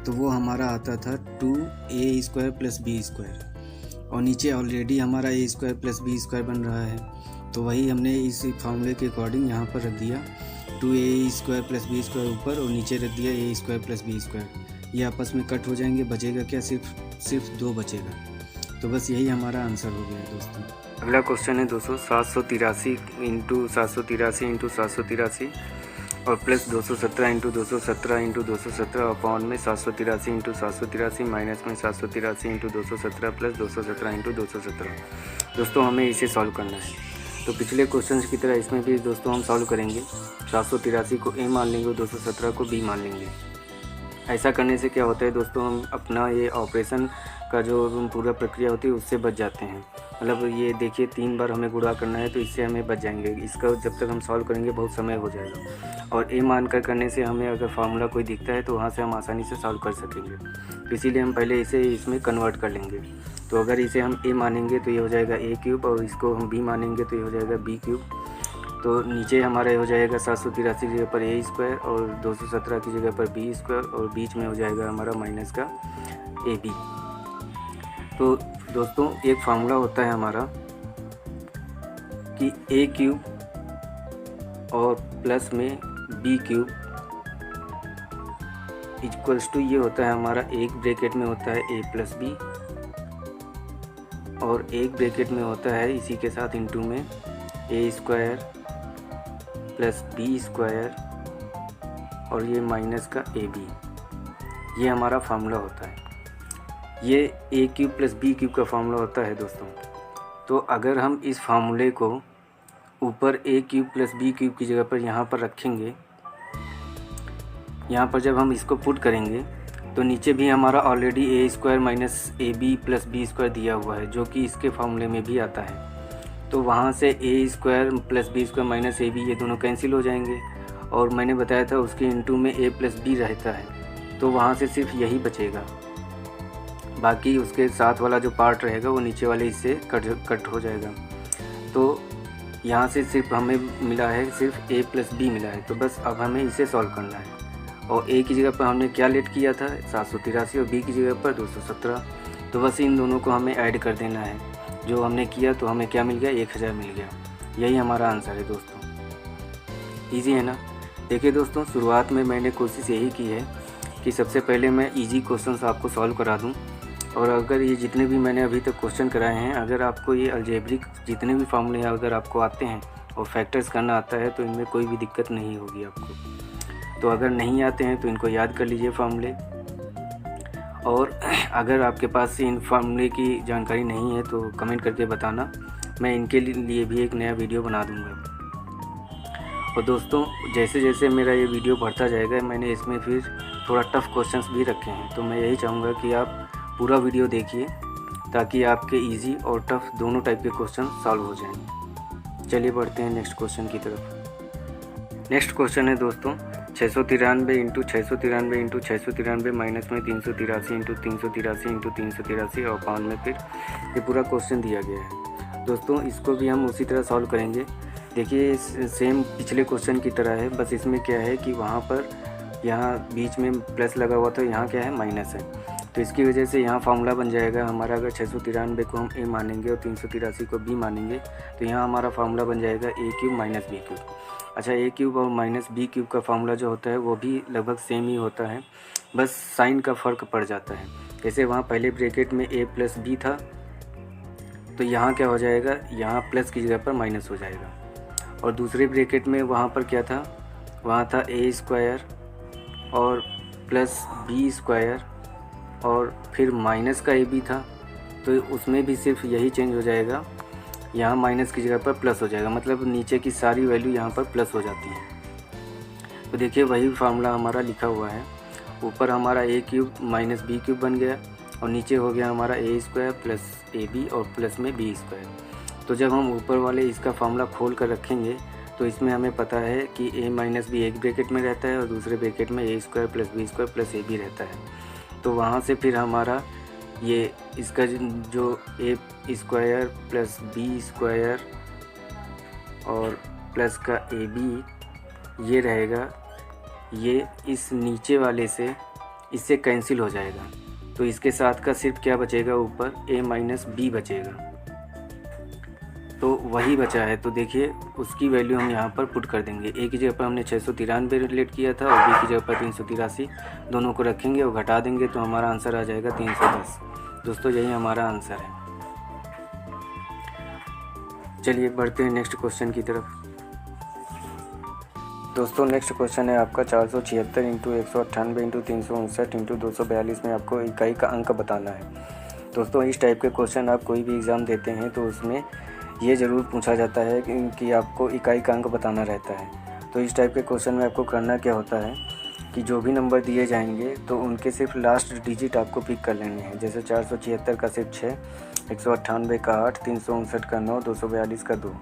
तो वो हमारा आता था 2a square plus B square, और नीचे ऑलरेडी हमारा a square plus B square बन रहा है, तो वही हमने इस फार्मूले के अकॉर्डिंग यहाँ पर रख दिया 2a square plus B square ऊपर और नीचे रख दिया a square plus B square. ये आपस में कट हो जाएंगे, बचेगा क्या, सिर्फ 2 बचेगा। तो बस यही हमारा आंसर हो गया है दोस्तों। अगला क्वेश्चन है दोस्तों 783 इंटू 783 इंटू 783 और प्लस 217 इंटू 217 इंटू 217 अपॉन में 783 इंटू 783 माइनस में 783 इंटू 217 प्लस 217 इंटू 217। दोस्तों हमें इसे सॉल्व करना है। तो पिछले क्वेश्चन की तरह इसमें भी दोस्तों हम सॉल्व करेंगे। 783 को ए मान लेंगे और 217 को बी मान लेंगे। ऐसा करने से क्या होता है दोस्तों, हम अपना ये ऑपरेशन का जो पूरा प्रक्रिया होती है उससे बच जाते हैं। मतलब ये देखिए 3 बार हमें गुणा करना है, तो इससे हमें बच जाएंगे। इसका जब तक हम सॉल्व करेंगे बहुत समय हो जाएगा, और ए मान कर करने से हमें अगर फार्मूला कोई दिखता है तो वहाँ से हम आसानी से सॉल्व कर सकेंगे। तो इसीलिए हम पहले इसे इसमें कन्वर्ट कर लेंगे। तो अगर इसे हम ए मानेंगे तो ये हो जाएगा ए क्यूब, और इसको हम बी मानेंगे तो ये हो जाएगा बी क्यूब। तो नीचे हमारा हो जाएगा 783 की जगह पर ए स्क्वायर और 217 की जगह पर बी स्क्वायर, और बीच में हो जाएगा हमारा माइनस का ए बी। तो दोस्तों एक फार्मूला होता है हमारा कि ए क्यूब और प्लस में बी क्यूब इक्वल्स टू, ये होता है हमारा एक ब्रैकेट में होता है ए प्लस बी, और एक ब्रैकेट में होता है इसी के साथ इंटू में a square plus B square और ये माइनस का ए बी। ये हमारा फार्मूला होता है। ये ए क्यूब प्लस बी क्यूब का फार्मूला होता है दोस्तों। तो अगर हम इस फार्मूले को ऊपर ए क्यूब प्लस बी क्यूब की जगह पर यहाँ पर रखेंगे, यहाँ पर जब हम इसको पुट करेंगे तो नीचे भी हमारा already A square minus A B plus B square दिया हुआ है, जो कि इसके फार्मूले में भी आता है। तो वहाँ से a square plus B square minus A b ये दोनों कैंसिल हो जाएंगे, और मैंने बताया था उसके इंटू में ए प्लस बी रहता है, तो वहाँ से सिर्फ यही बचेगा। बाकी उसके साथ वाला जो पार्ट रहेगा वो नीचे वाले इससे कट हो जाएगा। तो यहाँ से सिर्फ हमें मिला है सिर्फ a प्लस बी मिला है। तो बस अब हमें इसे सॉल्व करना है, और a की जगह पर हमने क्या लेट किया था 783 और b की जगह पर 217। तो बस इन दोनों को हमें ऐड कर देना है। जो हमने किया तो हमें क्या मिल गया, 1000 मिल गया। यही हमारा आंसर है दोस्तों। ईजी है ना। देखिए दोस्तों, शुरुआत में मैंने कोशिश यही की है कि सबसे पहले मैं ईजी क्वेश्चंस आपको सॉल्व करा दूं, और अगर ये जितने भी मैंने अभी तक क्वेश्चन कराए हैं, अगर आपको ये अलजेब्रिक जितने भी फार्मूले अगर आपको आते हैं और फैक्टर्स करना आता है तो इनमें कोई भी दिक्कत नहीं होगी आपको। तो अगर नहीं आते हैं तो इनको याद कर लीजिए फार्मूले, और अगर आपके पास इन फार्मूले की जानकारी नहीं है तो कमेंट करके बताना, मैं इनके लिए भी एक नया वीडियो बना दूँगा। और दोस्तों जैसे जैसे मेरा ये वीडियो बढ़ता जाएगा, मैंने इसमें फिर थोड़ा टफ़ क्वेश्चंस भी रखे हैं, तो मैं यही चाहूँगा कि आप पूरा वीडियो देखिए ताकि आपके इजी और टफ़ दोनों टाइप के क्वेश्चन सॉल्व हो जाएं। चलिए बढ़ते हैं नेक्स्ट क्वेश्चन की तरफ। नेक्स्ट क्वेश्चन है दोस्तों 693 इंटू 693 इंटू 693 माइनस में 383 इंटू 383 इंटू 383 और पाउंड में फिर ये पूरा क्वेश्चन दिया गया है। दोस्तों इसको भी हम उसी तरह सॉल्व करेंगे। देखिए सेम पिछले क्वेश्चन की तरह है, बस इसमें क्या है कि वहाँ पर यहाँ बीच में प्लस लगा हुआ था, यहाँ क्या है माइनस है। तो इसकी वजह से यहाँ फार्मूला बन जाएगा हमारा, अगर 693 को हम ए मानेंगे और 383 को बी मानेंगे तो यहाँ हमारा फार्मूला बन जाएगा ए क्यूब माइनस बी क्यूब। अच्छा, ए क्यूब और माइनस बी क्यूब का फार्मूला जो होता है वो भी लगभग सेम ही होता है, बस साइन का फ़र्क पड़ जाता है। जैसे वहाँ पहले ब्रैकेट में ए प्लस बी था, तो यहाँ क्या हो जाएगा, यहाँ प्लस की जगह पर माइनस हो जाएगा। और दूसरे ब्रैकेट में वहाँ पर क्या था, वहाँ था ए स्क्वायर और प्लस बी स्क्वायर और फिर माइनस का ए बी था, तो उसमें भी सिर्फ यही चेंज हो जाएगा, यहाँ माइनस की जगह पर प्लस हो जाएगा, मतलब नीचे की सारी वैल्यू यहाँ पर प्लस हो जाती है। तो देखिए वही फार्मूला हमारा लिखा हुआ है, ऊपर हमारा ए क्यूब माइनस बी क्यूब बन गया और नीचे हो गया हमारा ए स्क्वायर प्लस ए बी और प्लस में बी स्क्वायर। तो जब हम ऊपर वाले इसका फार्मूला खोल कर रखेंगे तो इसमें हमें पता है कि ए माइनस बी एक ब्रैकेट में रहता है और दूसरे ब्रैकेट में a square plus B square plus a b रहता है। तो वहाँ से फिर हमारा ये इसका जो ए स्क्वायर प्लस बी स्क्वायर और प्लस का ए बी ये रहेगा, ये इस नीचे वाले से इससे कैंसिल हो जाएगा। तो इसके साथ का सिर्फ क्या बचेगा, ऊपर ए माइनस बी बचेगा, तो वही बचा है। तो देखिए उसकी वैल्यू हम यहाँ पर पुट कर देंगे। ए की जगह पर हमने 693 रिलेट किया था और बी की जगह पर 383, दोनों को रखेंगे और घटा देंगे तो हमारा आंसर आ जाएगा 310। दोस्तों यही हमारा आंसर है। चलिए बढ़ते हैं नेक्स्ट क्वेश्चन की तरफ। दोस्तों नेक्स्ट क्वेश्चन है आपका 476 इंटू 198 इंटू 359 इंटू 242 में आपको इकाई का अंक बताना है। दोस्तों इस टाइप के क्वेश्चन आप कोई भी एग्ज़ाम देते हैं तो उसमें ये ज़रूर पूछा जाता है कि आपको इकाई का अंक बताना रहता है। तो इस टाइप के क्वेश्चन में आपको करना क्या होता है कि जो भी नंबर दिए जाएंगे तो उनके सिर्फ लास्ट डिजिट आपको पिक कर लेने हैं। जैसे 476 का सिर्फ 6, 198 का 8, 359 का 9, 242 का 2,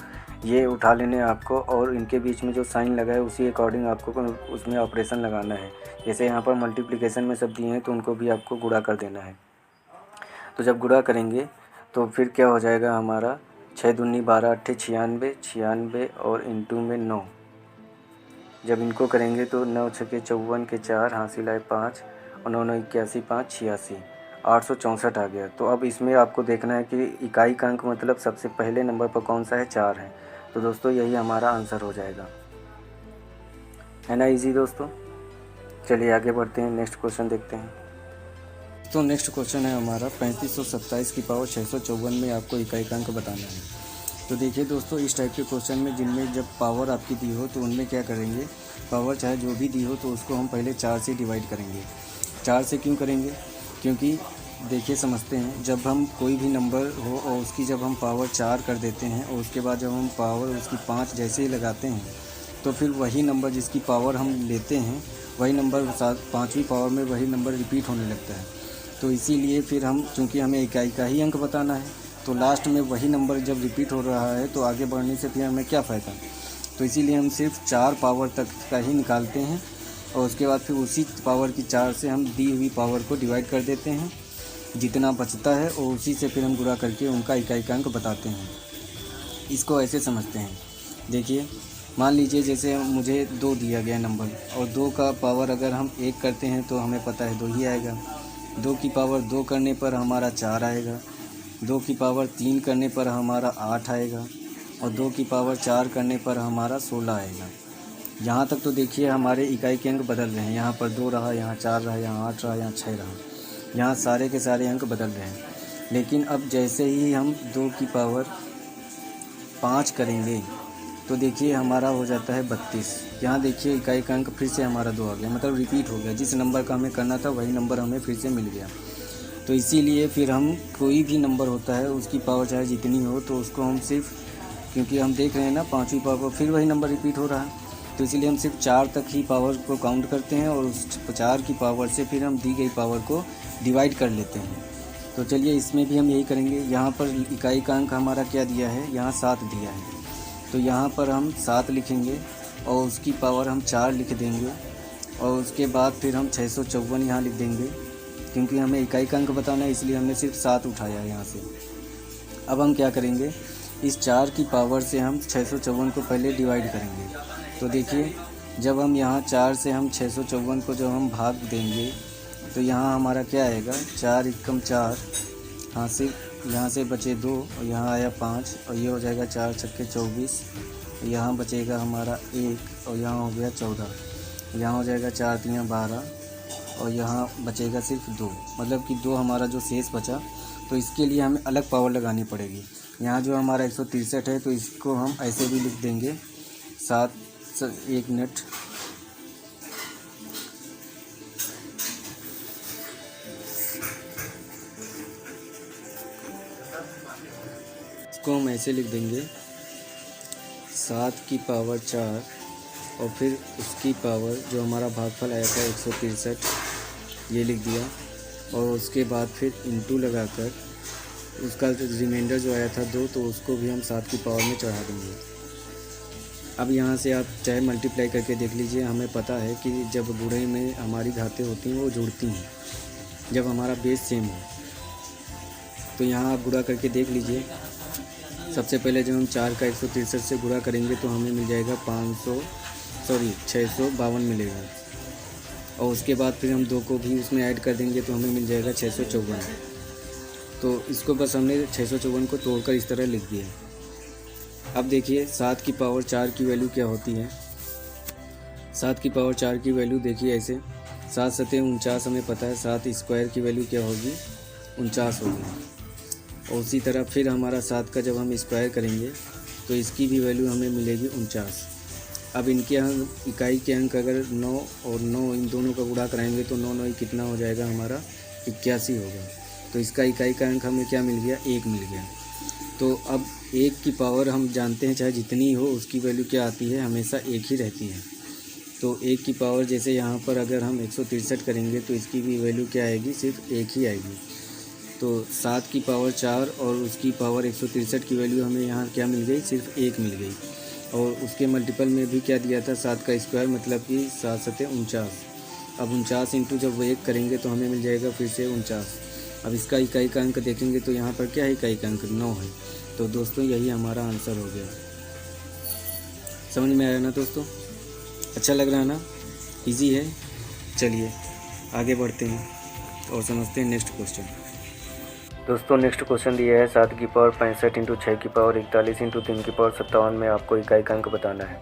ये उठा लेने आपको और इनके बीच में जो साइन लगा है उसी अकॉर्डिंग आपको उसमें ऑपरेशन लगाना है। जैसे यहाँ पर मल्टीप्लिकेशन में सब दिए हैं तो उनको भी आपको गुणा कर देना है। तो जब गुणा करेंगे तो फिर क्या हो जाएगा हमारा 6 दूनी 12, 8 96, 96 और इंटू में 9। जब इनको करेंगे तो 9 छके 54 के 4, हासिल आए 5 और 9 9 81, 5 86, 864 आ गया। तो अब इसमें आपको देखना है कि इकाई का अंक मतलब सबसे पहले नंबर पर कौन सा है, 4 है। तो दोस्तों यही हमारा आंसर हो जाएगा, है ना इजी दोस्तों। चलिए आगे बढ़ते हैं, नेक्स्ट क्वेश्चन देखते हैं। तो नेक्स्ट क्वेश्चन है हमारा 3527 की पावर 654 में आपको इकाई का अंक बताना है। तो देखिए दोस्तों इस टाइप के क्वेश्चन में जिनमें जब पावर आपकी दी हो तो उनमें क्या करेंगे, पावर चाहे जो भी दी हो तो उसको हम पहले 4 से डिवाइड करेंगे। 4 से क्यों करेंगे, क्योंकि देखिए समझते हैं, जब हम कोई भी नंबर हो और उसकी जब हम पावर 4 कर देते हैं और उसके बाद जब हम पावर उसकी 5 जैसे ही लगाते हैं तो फिर वही नंबर जिसकी पावर हम लेते हैं वही नंबर 5वीं पावर में वही नंबर रिपीट होने लगता है। तो इसीलिए फिर हम, चूँकि हमें इकाई का ही अंक बताना है, तो लास्ट में वही नंबर जब रिपीट हो रहा है तो आगे बढ़ने से फिर हमें क्या फ़ायदा। तो इसीलिए हम सिर्फ 4 पावर तक का ही निकालते हैं और उसके बाद फिर उसी पावर की 4 से हम दी हुई पावर को डिवाइड कर देते हैं, जितना बचता है और उसी से फिर हम गुणा करके उनका इकाई का अंक बताते हैं। इसको ऐसे समझते हैं, देखिए मान लीजिए जैसे मुझे 2 दिया गया नंबर और 2 का पावर अगर हम 1 करते हैं तो हमें पता है 2 ही आएगा। 2 की पावर 2 करने पर हमारा 4 आएगा, 2 की पावर 3 करने पर हमारा 8 आएगा और 2 की पावर 4 करने पर हमारा 16 आएगा। यहाँ तक तो देखिए हमारे इकाई के अंक बदल रहे हैं, यहाँ पर 2 रहा, यहाँ 4 रहा, यहाँ 8 रहा, यहाँ 6 रहा, यहाँ सारे के सारे अंक बदल रहे हैं। लेकिन अब जैसे ही हम 2 की पावर 5 करेंगे तो देखिए हमारा हो जाता है 32। यहाँ देखिए इकाई का अंक फिर से हमारा 2 आ गया, मतलब रिपीट हो गया, जिस नंबर का हमें करना था वही नंबर हमें फिर से मिल गया। तो इसीलिए फिर हम कोई भी नंबर होता है उसकी पावर चाहे जितनी हो तो उसको हम सिर्फ, क्योंकि हम देख रहे हैं ना 5वीं पावर फिर वही नंबर रिपीट हो रहा है, तो इसीलिए हम सिर्फ 4 तक ही पावर को काउंट करते हैं और उस 4 की पावर से फिर हम दी गई पावर को डिवाइड कर लेते हैं। तो चलिए इसमें भी हम यही करेंगे। यहाँ पर इकाई का अंक हमारा क्या दिया है, यहाँ 7 दिया है, तो यहाँ पर हम 7 लिखेंगे और उसकी पावर हम 4 लिख देंगे और उसके बाद फिर हम 654 यहाँ लिख देंगे, क्योंकि हमें इकाई का अंक बताना है इसलिए हमने सिर्फ 7 उठाया है यहाँ से। अब हम क्या करेंगे, इस 4 की पावर से हम 654 को पहले डिवाइड करेंगे। तो देखिए जब हम यहाँ 4 से हम 654 को जब हम भाग देंगे तो यहाँ हमारा क्या आएगा, 4 एकम 4, यहाँ से बचे 2 और यहाँ आया 5 और ये हो जाएगा 4 छक्के 24, यहाँ बचेगा हमारा 1 और यहाँ हो गया 14, यहाँ हो जाएगा 4 3 12 और यहाँ बचेगा सिर्फ 2, मतलब कि 2 हमारा जो शेष बचा। तो इसके लिए हमें अलग पावर लगानी पड़ेगी। यहाँ जो हमारा 163 है तो इसको हम ऐसे भी लिख देंगे 1 मिनट। इसको हम ऐसे लिख देंगे 7 की पावर 4 और फिर उसकी पावर जो हमारा भागफल आया था 163, ये लिख दिया। और उसके बाद फिर इंटू लगाकर उसका रिमाइंडर जो आया था 2, तो उसको भी हम 7 की पावर में चढ़ा देंगे। अब यहाँ से आप चाहे मल्टीप्लाई करके देख लीजिए। हमें पता है कि जब गुणे में हमारी घातें होती हैं वो जुड़ती हैं जब हमारा बेस सेम हो। तो यहाँ आप गुणा करके देख लीजिए। सबसे पहले जब हम 4 का 163 से गुणा करेंगे तो हमें मिल जाएगा 652 मिलेगा। और उसके बाद फिर हम 2 को भी उसमें ऐड कर देंगे तो हमें मिल जाएगा 654। तो इसको बस हमने 654 को तोड़कर इस तरह लिख दिया। अब देखिए 7 की पावर 4 की वैल्यू क्या होती है। 7 की पावर 4 की वैल्यू देखिए ऐसे 7 सते 49 हमें पता है। 7 स्क्वायर की वैल्यू क्या होगी, 49 होगी। और उसी तरह फिर हमारा 7 का जब हम स्क्वायर करेंगे तो इसकी भी वैल्यू हमें मिलेगी 49। अब इनके अंक इकाई के अंक अगर 9 और 9 इन दोनों का गुणा कराएंगे तो 9 9 कितना हो जाएगा हमारा 81 होगा। तो इसका इकाई का अंक हमें क्या मिल गया, 1 मिल गया। तो अब 1 की पावर हम जानते हैं चाहे जितनी हो उसकी वैल्यू क्या आती है, हमेशा 1 ही रहती है। तो 1 की पावर जैसे यहाँ पर अगर हम 163 करेंगे तो इसकी भी वैल्यू क्या आएगी, सिर्फ 1 ही आएगी। तो 7 की पावर 4 और उसकी पावर 163 की वैल्यू हमें यहाँ क्या मिल गई, सिर्फ 1 मिल गई। और उसके मल्टीपल में भी क्या दिया था, 7 का स्क्वायर मतलब कि 7 सते 49। अब 49 इंटू जब वो 1 करेंगे तो हमें मिल जाएगा फिर से 49। अब इसका इकाई का अंक देखेंगे तो यहाँ पर क्या है, इकाई का अंक 9 है। तो दोस्तों यही हमारा आंसर हो गया। समझ में आया ना दोस्तों, अच्छा लग रहा है ना, इजी है। चलिए आगे बढ़ते हैं और समझते हैं नेक्स्ट क्वेश्चन। दोस्तों नेक्स्ट क्वेश्चन दिया है 7 की पावर 65 इंटू 6 की पावर 41 इंटू 3 की पावर 57 में आपको इकाई का अंक बताना है।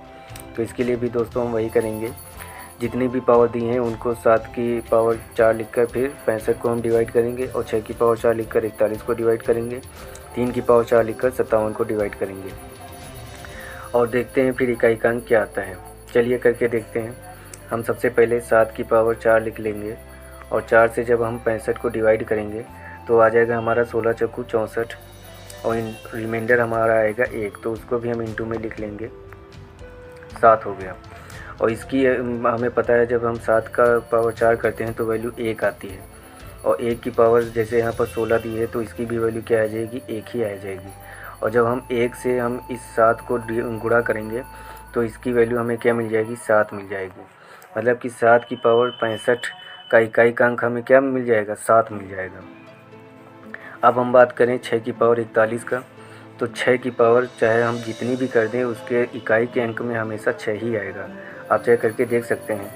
तो इसके लिए भी दोस्तों हम वही करेंगे, जितनी भी पावर दी हैं उनको 7 की पावर 4 लिखकर फिर 65 को हम डिवाइड करेंगे और 6 की पावर 4 लिखकर 41 को डिवाइड करेंगे, 3 की पावर 4 लिखकर 57 को डिवाइड करेंगे और देखते हैं फिर इकाई का अंक क्या आता है। चलिए करके देखते हैं। हम सबसे पहले 7 की पावर 4 लिख लेंगे और 4 से जब हम 65 को डिवाइड करेंगे तो आ जाएगा हमारा 16 चौकू 64 और रिमाइंडर हमारा आएगा 1, तो उसको भी हम इंटू में लिख लेंगे, 7 हो गया। और इसकी हमें पता है जब हम 7 का पावर 4 करते हैं तो वैल्यू 1 आती है। और 1 की पावर जैसे यहाँ पर 16 दी है तो इसकी भी वैल्यू क्या आ जाएगी, 1 ही आ जाएगी। और जब हम 1 से हम इस 7 को गुणा करेंगे तो इसकी वैल्यू हमें क्या मिल जाएगी, 7 मिल जाएगी। मतलब कि 7 की पावर 65 का इकाई का अंक हमें क्या मिल जाएगा, 7 मिल जाएगा। अब हम बात करें 6 की पावर 41 का, तो 6 की पावर चाहे हम जितनी भी कर दें उसके इकाई के अंक में हमेशा 6 ही आएगा। आप चाहे करके देख सकते हैं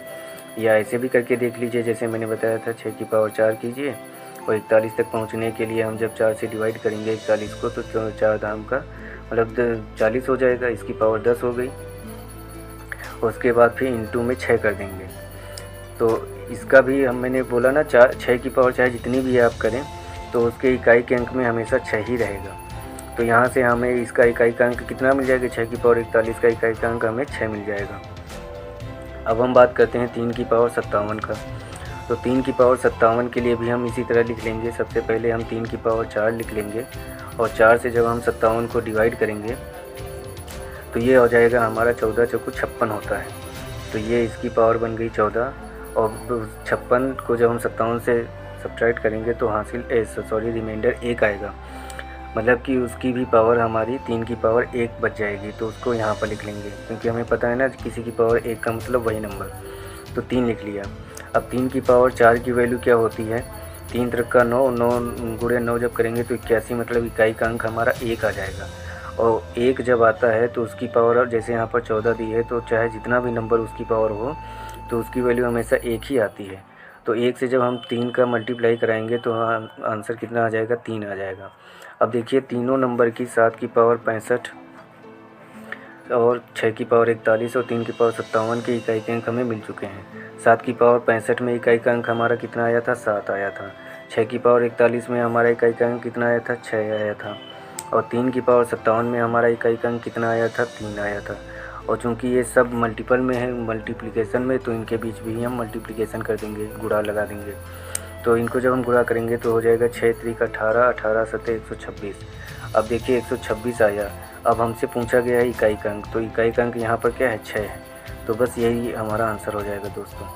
या ऐसे भी करके देख लीजिए जैसे मैंने बताया था। 6 की पावर 4 कीजिए और 41 तक पहुंचने के लिए हम जब 4 से डिवाइड करेंगे 41 को तो 4 धाम का मतलब 40 हो जाएगा। इसकी पावर 10 हो गई। उसके बाद फिर इंटू में 6 कर देंगे। तो इसका भी मैंने बोला ना 6 की पावर चाहे जितनी भी आप करें तो उसके इकाई के अंक में हमेशा 6 ही रहेगा। तो यहाँ से हमें इसका इकाई का अंक कितना मिल जाएगा, 6 की पावर 41 का इकाई का अंक हमें 6 मिल जाएगा। अब हम बात करते हैं 3 की पावर 57 का। तो 3 की पावर 57 के लिए भी हम इसी तरह लिख लेंगे। सबसे पहले हम 3 की पावर 4 लिख लेंगे और 4 से जब हम 57 को डिवाइड करेंगे तो ये हो जाएगा हमारा 14 चौकू 56 होता है। तो ये इसकी पावर बन गई 14 और 56 को जब हम 57 से सब्ट्रैक्ट करेंगे तो रिमाइंडर 1 आएगा। मतलब कि उसकी भी पावर हमारी 3 की पावर 1 बच जाएगी। तो उसको यहाँ पर लिख लेंगे क्योंकि हमें पता है ना किसी की पावर 1 का मतलब वही नंबर। तो 3 लिख लिया। अब 3 की पावर 4 की वैल्यू क्या होती है, 3 त्रिक का 9, 9 गुणे 9 जब करेंगे तो 81 मतलब इकाई का अंक हमारा 1 आ जाएगा। और 1 जब आता है तो उसकी पावर जैसे यहाँ पर 14 दी है तो चाहे जितना भी नंबर उसकी पावर हो तो उसकी वैल्यू हमेशा 1 ही आती है। तो 1 से जब हम 3 का मल्टीप्लाई कराएंगे तो आंसर कितना आ जाएगा, 3 आ जाएगा। अब देखिए तीनों नंबर की 7 की पावर 65 और 6 की पावर 41 और 3 की पावर 57 के इकाई के अंक हमें मिल चुके हैं। 7 की पावर 65 में इकाई का अंक हमारा कितना आया था, 7 आया था। 6 की पावर 41 में हमारा इकाई का अंक कितना आया था, 6 आया था। और 3 की पावर 57 में हमारा इकाई का अंक कितना आया था, 3 आया था। और चूँकि ये सब मल्टीपल में है, मल्टीप्लिकेशन में, तो इनके बीच भी हम मल्टीप्लिकेशन कर देंगे, गुणा लगा देंगे। तो इनको जब हम गुणा करेंगे तो हो जाएगा 6 त्रिक 18, 18 सत्ते 126। अब देखिए 126 आया। अब हमसे पूछा गया है इकाई का अंक, तो इकाई का अंक यहाँ पर क्या है, 6 है। तो बस यही हमारा आंसर हो जाएगा दोस्तों।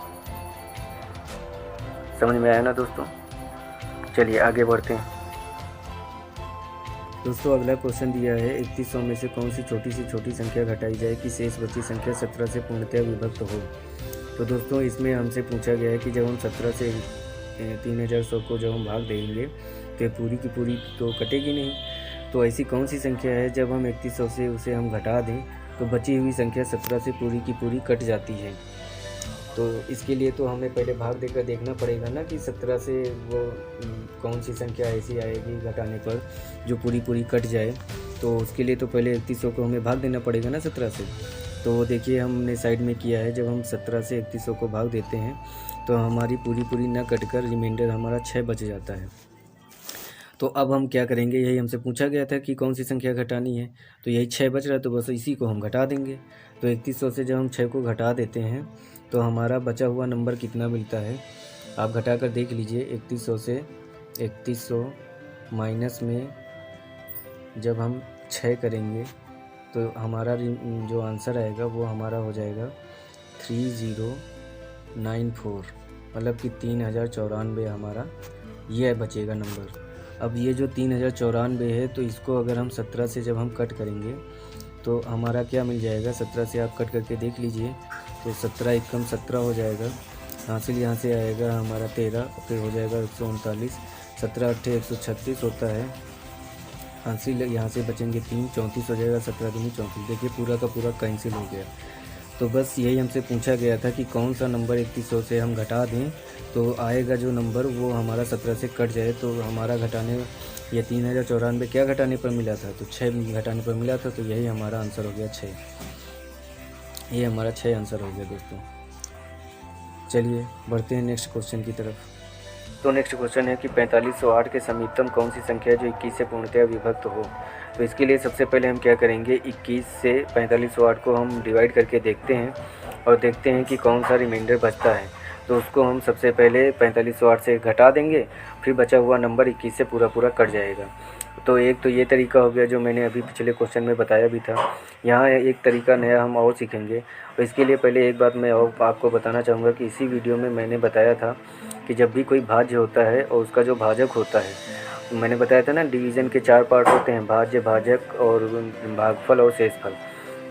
समझ में आया ना दोस्तों? चलिए आगे बढ़ते हैं। दोस्तों अगला क्वेश्चन दिया है 3100 में से कौन सी छोटी संख्या घटाई जाए कि शेष बची संख्या 17 से पूर्णतः विभक्त हो। तो दोस्तों इसमें हमसे पूछा गया है कि जब हम 17 से 3100 को जब हम भाग देंगे तो ये पूरी की पूरी तो कटेगी नहीं। तो ऐसी कौन सी संख्या है जब हम 3100 से उसे हम घटा दें तो बची हुई संख्या 17 से पूरी की पूरी कट जाती है। तो इसके लिए तो हमें पहले भाग देकर देखना पड़ेगा ना कि 17 से वो कौन सी संख्या ऐसी आएगी घटाने पर जो पूरी पूरी कट जाए। तो उसके लिए तो पहले 3100 को हमें भाग देना पड़ेगा ना 17 से। तो देखिए हमने साइड में किया है, जब हम 17 से 3100 को भाग देते हैं तो हमारी पूरी ना कटकर रिमाइंडर हमारा 6 बच जाता है। तो अब हम क्या करेंगे, यही हमसे पूछा गया था कि कौन सी संख्या घटानी है, तो यही 6 बच रहा है, तो बस इसी को हम घटा देंगे। तो 3100 से जब हम 6 को घटा देते हैं तो हमारा बचा हुआ नंबर कितना मिलता है, आप घटा कर देख लीजिए। 3100 से 3100 माइनस में जब हम 6 करेंगे तो हमारा जो आंसर आएगा वो हमारा हो जाएगा 3094, मतलब कि 3094 हमारा ये बचेगा नंबर। अब ये जो 3094 है तो इसको अगर हम 17 से जब हम कट करेंगे तो हमारा क्या मिल जाएगा, 17 से आप कट करके देख लीजिए तो 17 एकम 17 हो जाएगा। हासिल यहाँ से आएगा हमारा 13, फिर हो जाएगा 139, 17 अट्ठे 136 होता है। हासिल यहाँ से बचेंगे 3, 34 हो जाएगा, 17 दूनी 34। देखिए पूरा का पूरा कैंसिल हो गया। तो बस यही हमसे पूछा गया था कि कौन सा नंबर 3100 से हम घटा दें तो आएगा जो नंबर वो हमारा 17 से कट जाए। तो हमारा घटाने ये 3094 क्या घटाने पर मिला था, तो 6 घटाने पर मिला था। तो यही हमारा आंसर हो गया 6। ये हमारा 6 आंसर हो गया दोस्तों। चलिए बढ़ते हैं नेक्स्ट क्वेश्चन की तरफ। तो नेक्स्ट क्वेश्चन है कि 4508 के समीपतम कौन सी संख्या है जो 21 से पूर्णतः विभक्त हो। तो इसके लिए सबसे पहले हम क्या करेंगे, 21 से 4508 को हम डिवाइड करके देखते हैं और देखते हैं कि कौन सा रिमाइंडर बचता है। तो उसको हम सबसे पहले 4508 से घटा देंगे, फिर बचा हुआ नंबर 21 से पूरा कट जाएगा। तो एक तो ये तरीका हो गया जो मैंने अभी पिछले क्वेश्चन में बताया भी था। यहाँ एक तरीका नया हम और सीखेंगे। तो इसके लिए पहले एक बात मैं और आपको बताना चाहूँगा कि इसी वीडियो में मैंने बताया था कि जब भी कोई भाज्य होता है और उसका जो भाजक होता है, मैंने बताया था ना डिवीज़न के 4 पार्ट होते हैं, भाज्य, भाजक और भागफल और शेषफल।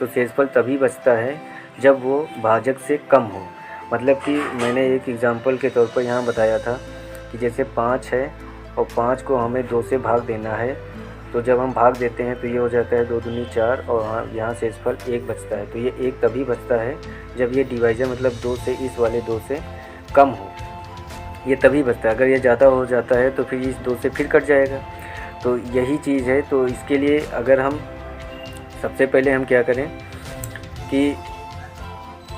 तो शेषफल तभी बचता है जब वो भाजक से कम हो। मतलब कि मैंने एक एग्ज़ाम्पल के तौर पर यहाँ बताया था कि जैसे 5 है और 5 को हमें 2 से भाग देना है। तो जब हम भाग देते हैं तो ये हो जाता है 2 दूनी 4 और यहाँ शेषफल 1 बचता है। तो ये 1 तभी बचता है जब ये डिवाइजर मतलब 2 से इस वाले 2 से कम हो, ये तभी बचता है। अगर ये ज़्यादा हो जाता है तो फिर इस 2 से फिर कट जाएगा। तो यही चीज़ है। तो इसके लिए अगर हम सबसे पहले हम क्या करें कि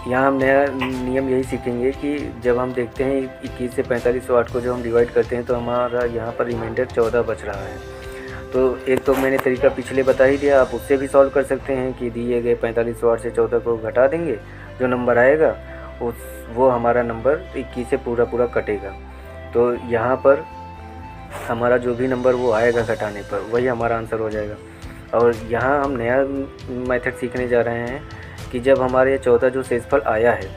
यहाँ हम नया नियम यही सीखेंगे कि जब हम देखते हैं 21 से 4508 को जब हम डिवाइड करते हैं तो हमारा यहाँ पर रिमाइंडर 14 बच रहा है। तो एक तो मैंने तरीका पिछले बता ही दिया, आप उससे भी सॉल्व कर सकते हैं कि दिए गए 4508 से 14 को घटा देंगे, जो नंबर आएगा वो हमारा नंबर 21 से पूरा कटेगा। तो यहाँ पर हमारा जो भी नंबर वो आएगा घटाने पर वही हमारा आंसर हो जाएगा। और यहाँ हम नया मेथड सीखने जा रहे हैं कि जब हमारे 14 जो शेषफल आया है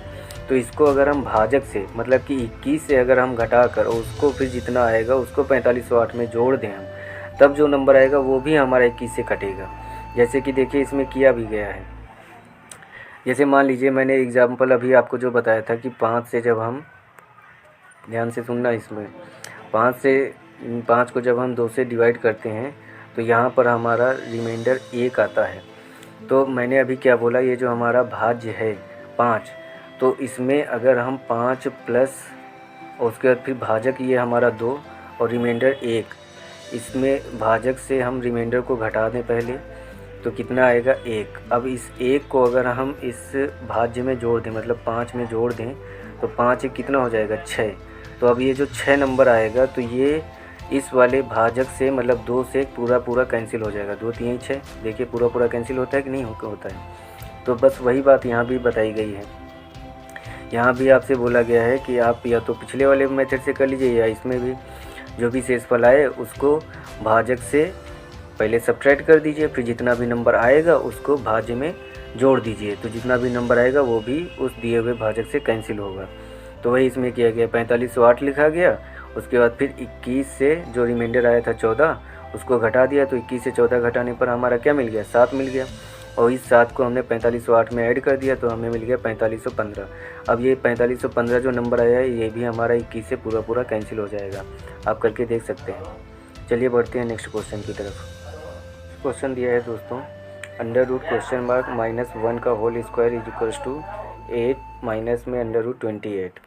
तो इसको अगर हम भाजक से मतलब कि 21 से अगर हम घटा कर उसको फिर जितना आएगा उसको 4508 में जोड़ दें हम, तब जो नंबर आएगा वो भी हमारा 21 से कटेगा। जैसे कि देखिए इसमें किया भी गया है। जैसे मान लीजिए मैंने एग्जाम्पल अभी आपको जो बताया था कि 5 से जब हम, ध्यान से सुनना, इसमें 5 को जब हम 2 से डिवाइड करते हैं तो यहाँ पर हमारा रिमाइंडर 1 आता है। तो मैंने अभी क्या बोला, ये जो हमारा भाज्य है 5, तो इसमें अगर हम 5 प्लस और उसके बाद फिर भाजक ये हमारा 2 और रिमाइंडर 1, इसमें भाजक से हम रिमाइंडर को घटा दें पहले तो कितना आएगा 1। अब इस 1 को अगर हम इस भाज्य में जोड़ दें मतलब 5 में जोड़ दें तो 5 कितना हो जाएगा 6। तो अब ये जो 6 नंबर आएगा तो ये इस वाले भाजक से मतलब 2 से पूरा कैंसिल हो जाएगा। 2 3 6, देखिए पूरा कैंसिल होता है कि नहीं होता है। तो बस वही बात यहाँ भी बताई गई है। यहाँ भी आपसे बोला गया है कि आप या तो पिछले वाले मेथड से कर लीजिए या इसमें भी जो भी शेषफल आए उसको भाजक से पहले सब्ट्रैक्ट कर दीजिए, फिर जितना भी नंबर आएगा उसको भाज्य में जोड़ दीजिए, तो जितना भी नंबर आएगा वो भी उस दिए हुए भाजक से कैंसिल होगा। तो वही इसमें किया गया, 4508 लिखा गया। उसके बाद फिर 21 से जो रिमाइंडर आया था 14 उसको घटा दिया, तो 21 से 14 घटाने पर हमारा क्या मिल गया, 7 मिल गया। और इस 7 को हमने 4508 में ऐड कर दिया तो हमें मिल गया 4515। अब ये 4515 जो नंबर आया है ये भी हमारा 21 से पूरा कैंसिल हो जाएगा। आप करके देख सकते हैं। चलिए बढ़ते हैं नेक्स्ट क्वेश्चन की तरफ। क्वेश्चन दिया है दोस्तों, अंडर रूट क्वेश्चन मार्क -1 का whole square is equals to 8 minus में अंडर रूट 28।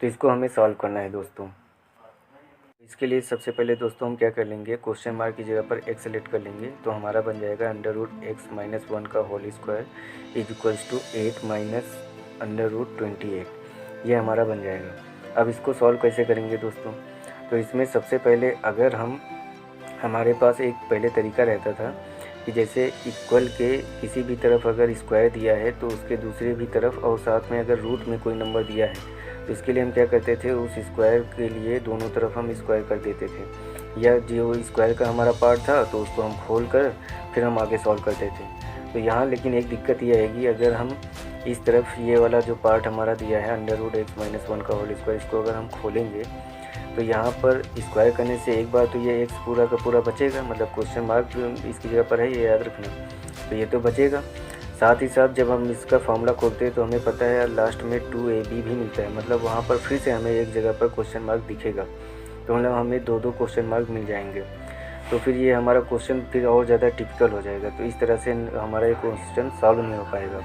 तो इसको हमें सॉल्व करना है दोस्तों। इसके लिए सबसे पहले दोस्तों हम क्या कर लेंगे, क्वेश्चन मार्क की जगह पर x सेलेक्ट कर लेंगे, तो हमारा बन जाएगा अंडर रूट x माइनस 1 का whole square is equals to 8 minus under root 28। ये हमारा बन जाएगा। अब इसको सॉल्व कैसे करेंगे दोस्तों, तो इसमें सबसे पहले अगर हमारे पास एक पहले तरीका रहता था कि जैसे इक्वल के किसी भी तरफ अगर स्क्वायर दिया है तो उसके दूसरे भी तरफ और साथ में अगर रूट में कोई नंबर दिया है तो इसके लिए हम क्या करते थे, उस स्क्वायर के लिए दोनों तरफ हम स्क्वायर कर देते थे, या जो स्क्वायर का हमारा पार्ट था तो उसको हम खोल कर फिर हम आगे सॉल्व करते थे। तो यहाँ लेकिन एक दिक्कत ये आएगी, अगर हम इस तरफ ये वाला जो पार्ट हमारा दिया है अंडर रूट x माइनस 1 का होल स्क्वायर, इसको अगर हम खोलेंगे तो यहाँ पर स्क्वायर करने से एक बार तो ये x पूरा का पूरा बचेगा, मतलब क्वेश्चन मार्क इसकी जगह पर है ये याद रखना, तो ये तो बचेगा। साथ ही साथ जब हम इसका फॉर्मूला खोलते हैं तो हमें पता है लास्ट में 2ab भी मिलता है, मतलब वहाँ पर फिर से हमें एक जगह पर क्वेश्चन मार्क दिखेगा, तो मतलब हमें दो क्वेश्चन मार्क मिल जाएंगे। तो फिर ये हमारा क्वेश्चन फिर और ज़्यादा टिपिकल हो जाएगा, तो इस तरह से हमारा ये क्वेश्चन सॉल्व नहीं हो पाएगा।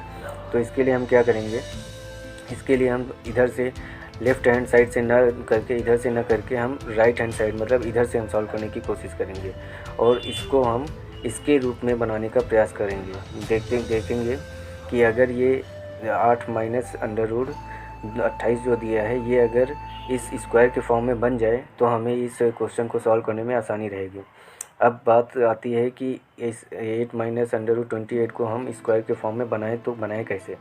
तो इसके लिए हम क्या करेंगे, इसके लिए हम इधर से लेफ़्ट हैंड साइड से ना करके इधर से ना करके हम राइट हैंड साइड मतलब इधर से हम सॉल्व करने की कोशिश करेंगे और इसको हम इसके रूप में बनाने का प्रयास करेंगे। देखेंगे कि अगर ये 8 माइनस अंडर रूट 28 जो दिया है ये अगर इस स्क्वायर के फॉर्म में बन जाए तो हमें इस क्वेश्चन को सॉल्व करने में आसानी रहेगी। अब बात आती है कि इस 8 माइनस अंडर रूट 28 को हम स्क्वायर के फॉर्म में बनाएं, तो बनाएं कैसे।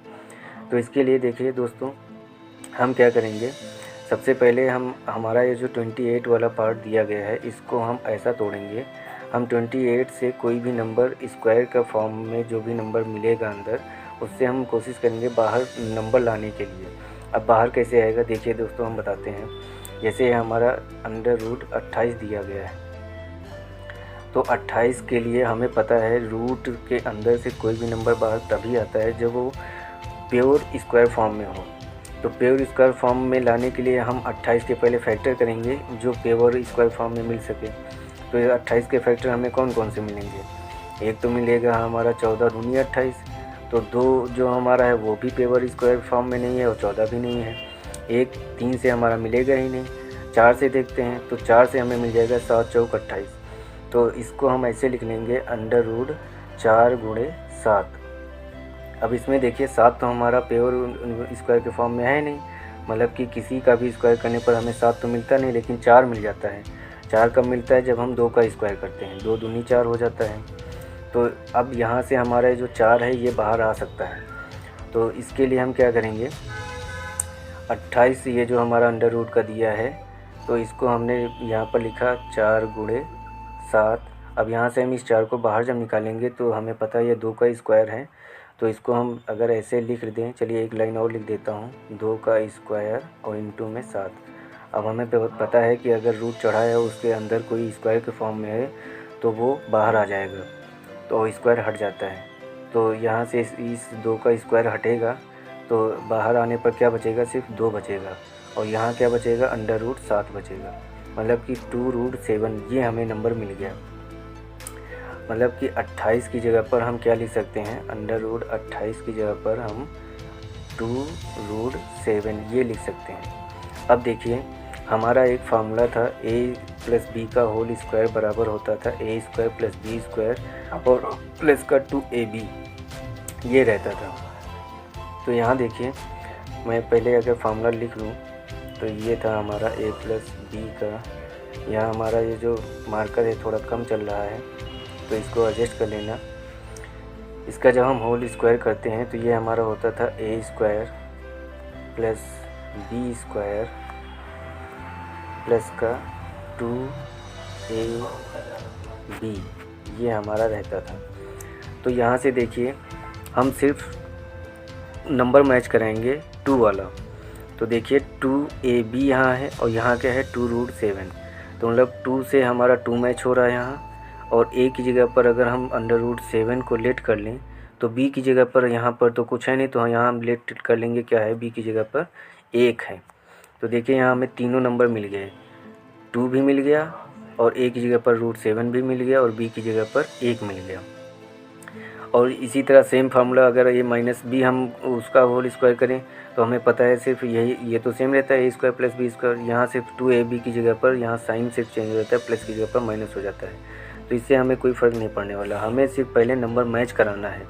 तो इसके लिए देखिए दोस्तों, हम क्या करेंगे, सबसे पहले हमारा ये जो 28 वाला पार्ट दिया गया है इसको हम ऐसा तोड़ेंगे, हम 28 से कोई भी नंबर स्क्वायर का फॉर्म में जो भी नंबर मिलेगा अंदर उससे हम कोशिश करेंगे बाहर नंबर लाने के लिए। अब बाहर कैसे आएगा देखिए दोस्तों, हम बताते हैं। जैसे हमारा अंडर रूट 28 दिया गया है, तो 28 के लिए हमें पता है रूट के अंदर से कोई भी नंबर बाहर तभी आता है जब वो प्योर स्क्वायर फॉर्म में हो। तो प्योर स्क्वायर फॉर्म में लाने के लिए हम 28 के पहले फैक्टर करेंगे जो प्योर स्क्वायर फॉर्म में मिल सके। तो ये 28 के फैक्टर हमें कौन कौन से मिलेंगे, एक तो मिलेगा हमारा 14 दूनी 28, तो 2 जो हमारा है वो भी प्योर स्क्वायर फॉर्म में नहीं है और 14 भी नहीं है, एक 3 से हमारा मिलेगा ही नहीं। 4 से देखते हैं तो 4 से हमें मिल जाएगा 7 चौक 28। तो इसको हम ऐसे लिख लेंगे अंडर रूट 4 गुणे 7। अब इसमें देखिए 7 तो हमारा प्योर स्क्वायर के फॉर्म में है नहीं, मतलब कि किसी का भी स्क्वायर करने पर हमें 7 तो मिलता नहीं, लेकिन 4 मिल जाता है। 4 कब मिलता है, जब हम 2 का स्क्वायर करते हैं, 2 दूनी 4 हो जाता है। तो अब यहाँ से हमारा जो 4 है ये बाहर आ सकता है। तो इसके लिए हम क्या करेंगे, 28 ये जो हमारा अंडर रूट का दिया है तो इसको हमने यहाँ पर लिखा 4 गुणे 7। अब यहाँ से हम इस 4 को बाहर जब निकालेंगे तो हमें पता है ये 2 का स्क्वायर है, तो इसको हम अगर ऐसे लिख दें, चलिए एक लाइन और लिख देता हूँ, 2 का स्क्वायर और इंटू में 7। अब हमें पता है कि अगर रूट चढ़ा है उसके अंदर कोई स्क्वायर के फॉर्म में है तो वो बाहर आ जाएगा, तो स्क्वायर हट जाता है। तो यहाँ से इस 2 का स्क्वायर हटेगा तो बाहर आने पर क्या बचेगा, सिर्फ 2 बचेगा, और यहाँ क्या बचेगा, अंडर रूट 7 बचेगा, मतलब कि 2 रूट 7 ये हमें नंबर मिल गया। मतलब कि 28 की जगह पर हम क्या लिख सकते हैं, अंडर रूट 28 की जगह पर हम 2 रूट 7 ये लिख सकते हैं। अब देखिए हमारा एक फार्मूला था a प्लस बी का होल स्क्वायर बराबर होता था a square plus B square और प्लस का 2ab ये रहता था। तो यहाँ देखिए मैं पहले अगर फार्मूला लिख लूँ तो ये था हमारा a प्लस बी का, यहाँ हमारा ये जो मार्कर है थोड़ा कम चल रहा है तो इसको एडजस्ट कर लेना। इसका जब हम होल स्क्वायर करते हैं तो ये हमारा होता था a square plus B square plus का 2ab, ये हमारा रहता था। तो यहाँ से देखिए हम सिर्फ नंबर मैच कराएंगे 2 वाला। तो देखिए 2ab यहाँ है और यहाँ क्या है 2√7, तो मतलब 2 से हमारा 2 मैच हो रहा है यहाँ, और a की जगह पर अगर हम √7 को लेट कर लें तो b की जगह पर यहाँ पर तो कुछ है नहीं, तो यहाँ हम लेट कर लेंगे क्या है, b की जगह पर 1 है। तो देखिए यहाँ हमें तीनों नंबर मिल गए, 2 भी मिल गया और a की जगह पर √7 भी मिल गया और b की जगह पर 1 मिल गया। और इसी तरह सेम फार्मूला अगर ये -b हम उसका होल स्क्वायर करें तो हमें पता है सिर्फ यही, ये तो सेम रहता है a square plus b square, यहाँ सिर्फ 2ab की जगह पर यहाँ साइन सिर्फ चेंज हो जाता है, प्लस की जगह पर माइनस हो जाता है। तो इससे हमें कोई फ़र्क नहीं पड़ने वाला, हमें सिर्फ पहले नंबर मैच कराना है,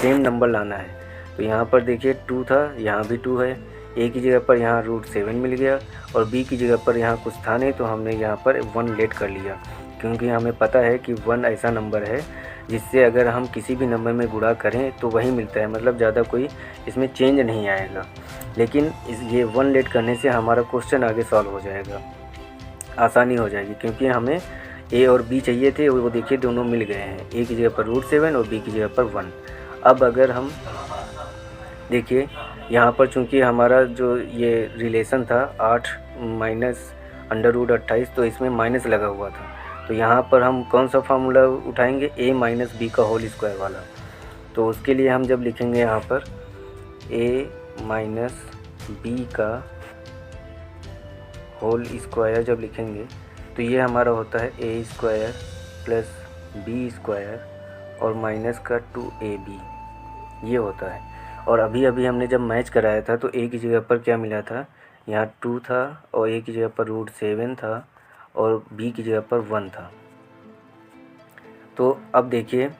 सेम नंबर लाना है। तो यहाँ पर देखिए 2 था, यहाँ भी 2 है, a की जगह पर यहाँ √7 मिल गया और b की जगह पर यहाँ कुछ था नहीं, तो हमने यहाँ पर 1 लेट कर लिया, क्योंकि हमें पता है कि 1 ऐसा नंबर है जिससे अगर हम किसी भी नंबर में गुणा करें तो वही मिलता है, मतलब ज़्यादा कोई इसमें चेंज नहीं आएगा। लेकिन ये 1 लेट करने से हमारा क्वेश्चन आगे सॉल्व हो जाएगा, आसानी हो जाएगी, क्योंकि हमें a और b चाहिए थे, वो देखिए दोनों मिल गए हैं, a की जगह पर √7 और b की जगह पर 1। अब अगर हम देखिए यहाँ पर चूँकि हमारा जो ये रिलेशन था 8 माइनस √28, तो इसमें माइनस लगा हुआ था, तो यहाँ पर हम कौन सा फार्मूला उठाएंगे, a माइनस बी का होल स्क्वायर वाला। तो उसके लिए हम जब लिखेंगे यहाँ पर a माइनस बी का होल स्क्वायर जब लिखेंगे तो ये हमारा होता है a square plus B square और माइनस का 2ab, ये होता है। और अभी अभी हमने जब मैच कराया था तो a की जगह पर क्या मिला था, यहाँ 2 था और a की जगह पर √7 था और b की जगह पर 1 था। तो अब देखिए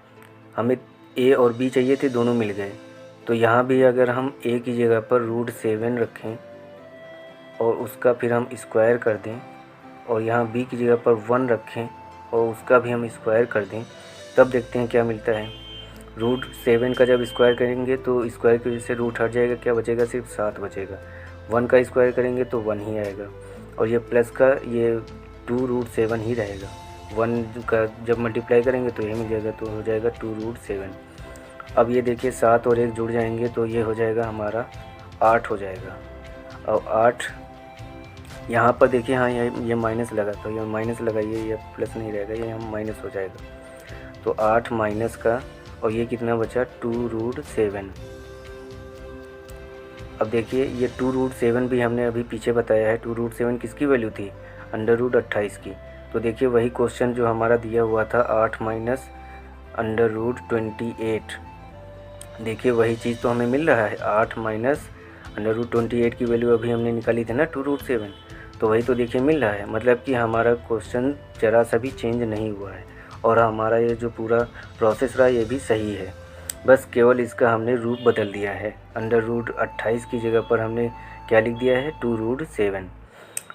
हमें a और b चाहिए थे, दोनों मिल गए। तो यहाँ भी अगर हम a की जगह पर √7 रखें और उसका फिर हम स्क्वायर कर दें और यहाँ b की जगह पर 1 रखें और उसका भी हम स्क्वायर कर दें, तब देखते हैं क्या मिलता है। √7 का जब स्क्वायर करेंगे तो स्क्वायर की वजह से रूट हट जाएगा, क्या बचेगा, सिर्फ 7 बचेगा। 1 का स्क्वायर करेंगे तो 1 ही आएगा और ये प्लस का ये 2√7 ही रहेगा। 1 का जब मल्टीप्लाई करेंगे तो ये मिल जाएगा, तो हो जाएगा 2√7। अब ये देखिए 7 और 1 जुड़ जाएंगे तो ये हो जाएगा हमारा 8 हो जाएगा। और 8 यहाँ पर देखिए, हाँ ये माइनस लगा, तो ये माइनस लगाइए, ये प्लस नहीं रहेगा, ये हम माइनस हो जाएगा। तो 8 माइनस का, और ये कितना बचा, 2√7। अब देखिए ये 2√7 भी हमने अभी पीछे बताया है, 2√7 किसकी वैल्यू थी, √28 की। तो देखिए वही क्वेश्चन जो हमारा दिया हुआ था 8 माइनस √28, देखिए वही चीज़ तो हमें मिल रहा है। 8 माइनस √28 की वैल्यू अभी हमने निकाली थी ना 2√7, तो वही तो देखिए मिल रहा है। मतलब कि हमारा क्वेश्चन ज़रा सा भी चेंज नहीं हुआ है और हमारा ये जो पूरा प्रोसेस रहा ये भी सही है, बस केवल इसका हमने रूप बदल दिया है। √28 की जगह पर हमने क्या लिख दिया है, 2√7,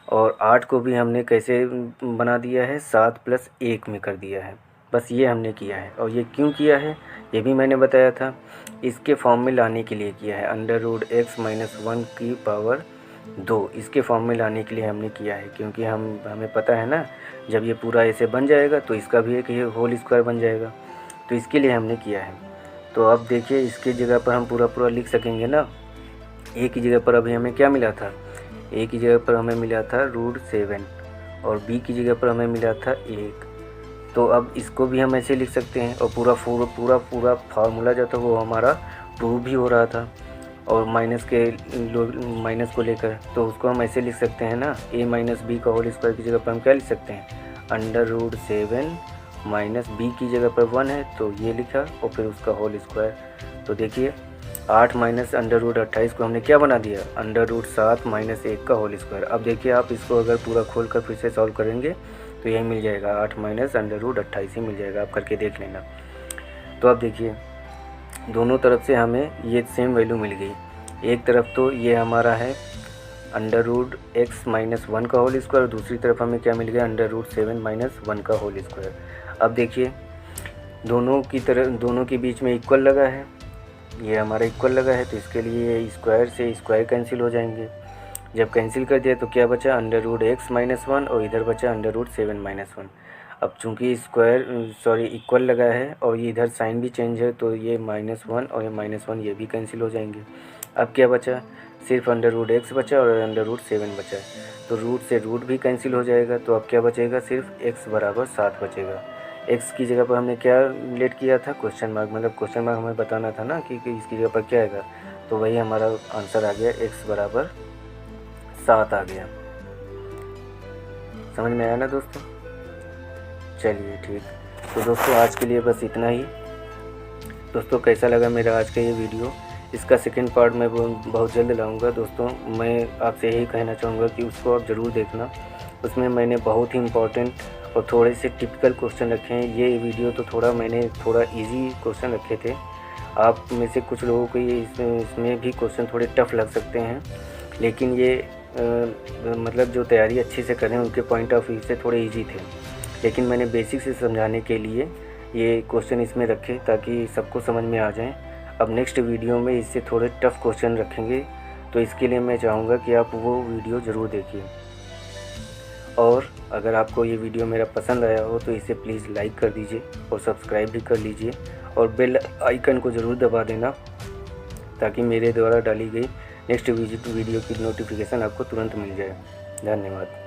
और 8 को भी हमने कैसे बना दिया है, 7 + 1 में कर दिया है। बस ये हमने किया है, और ये क्यों किया है ये भी मैंने बताया था, इसके फॉर्म में लाने के लिए किया है। √x - 1 की पावर 2 इसके फॉर्म में लाने के लिए हमने किया है, क्योंकि हमें पता है ना जब ये पूरा ऐसे बन जाएगा तो इसका भी एक ये होल स्क्वायर बन जाएगा, तो इसके लिए हमने किया है। तो अब देखिए इसकी जगह पर हम पूरा लिख सकेंगे ना। a की जगह पर अभी हमें क्या मिला था, a की जगह पर हमें मिला था √7 और b की जगह पर हमें मिला था 1। तो अब इसको भी हम ऐसे लिख सकते हैं, और पूरा फार्मूला जो था वो हमारा प्रूव भी हो रहा था, और माइनस को लेकर, तो उसको हम ऐसे लिख सकते हैं ना, a माइनस बी का होल स्क्वायर की जगह पर हम क्या लिख सकते हैं, √7 माइनस बी की जगह पर 1 है तो ये लिखा और फिर उसका होल स्क्वायर। तो देखिए 8 माइनस √28 को हमने क्या बना दिया, √7 - 1 का होल स्क्वायर। अब देखिए आप इसको अगर पूरा खोल कर फिर से सॉल्व करेंगे तो यही मिल जाएगा, 8 माइनस √28 ही मिल जाएगा, आप करके देख लेना। तो अब देखिए दोनों तरफ से हमें ये सेम वैल्यू मिल गई। एक तरफ तो ये हमारा है √x - 1 का होल स्क्वायर, दूसरी तरफ हमें क्या मिल गया, √7 - 1 का होल स्क्वायर। अब देखिए दोनों के बीच में इक्वल लगा है, ये हमारा इक्वल लगा है, तो इसके लिए स्क्वायर से स्क्वायर कैंसिल हो जाएंगे। जब कैंसिल कर दिया तो क्या बचा, √x-1 और इधर बचा √7-1। अब चूँकि इक्वल लगा है और ये इधर साइन भी चेंज है, तो ये -1 और ये -1 ये भी कैंसिल हो जाएंगे। अब क्या बचा, सिर्फ √x बचा और √7 बचा, तो रूट से रूट भी कैंसिल हो जाएगा। तो अब क्या बचेगा, सिर्फ x बराबर 7 बचेगा। x की जगह पर हमने क्या लेट किया था, क्वेश्चन मार्क, मतलब क्वेश्चन मार्क हमें बताना था ना कि इसकी जगह पर क्या आएगा, तो वही हमारा आंसर आ गया, x बराबर 7 आ गया। समझ में आया ना दोस्तों? चलिए ठीक। तो दोस्तों आज के लिए बस इतना ही। दोस्तों कैसा लगा मेरा आज का ये वीडियो, इसका सेकंड पार्ट मैं बहुत जल्द लाऊंगा। दोस्तों मैं आपसे यही कहना चाहूँगा कि उसको आप ज़रूर देखना, उसमें मैंने बहुत ही इम्पोर्टेंट और थोड़े से टिपिकल क्वेश्चन रखे हैं। ये वीडियो तो मैंने थोड़ा इजी क्वेश्चन रखे थे, आप में से कुछ लोगों को ये इसमें भी क्वेश्चन थोड़े टफ लग सकते हैं, लेकिन ये मतलब जो तैयारी अच्छे से करें उनके पॉइंट ऑफ व्यू से थोड़े ईजी थे, लेकिन मैंने बेसिक से समझाने के लिए ये क्वेश्चन इसमें रखे ताकि सबको समझ में आ जाएं। अब नेक्स्ट वीडियो में इससे थोड़े टफ क्वेश्चन रखेंगे, तो इसके लिए मैं चाहूँगा कि आप वो वीडियो ज़रूर देखिए। और अगर आपको ये वीडियो मेरा पसंद आया हो तो इसे प्लीज़ लाइक कर दीजिए और सब्सक्राइब भी कर लीजिए और बेल आइकन को ज़रूर दबा देना, ताकि मेरे द्वारा डाली गई नेक्स्ट वीडियो की नोटिफिकेशन आपको तुरंत मिल जाए। धन्यवाद।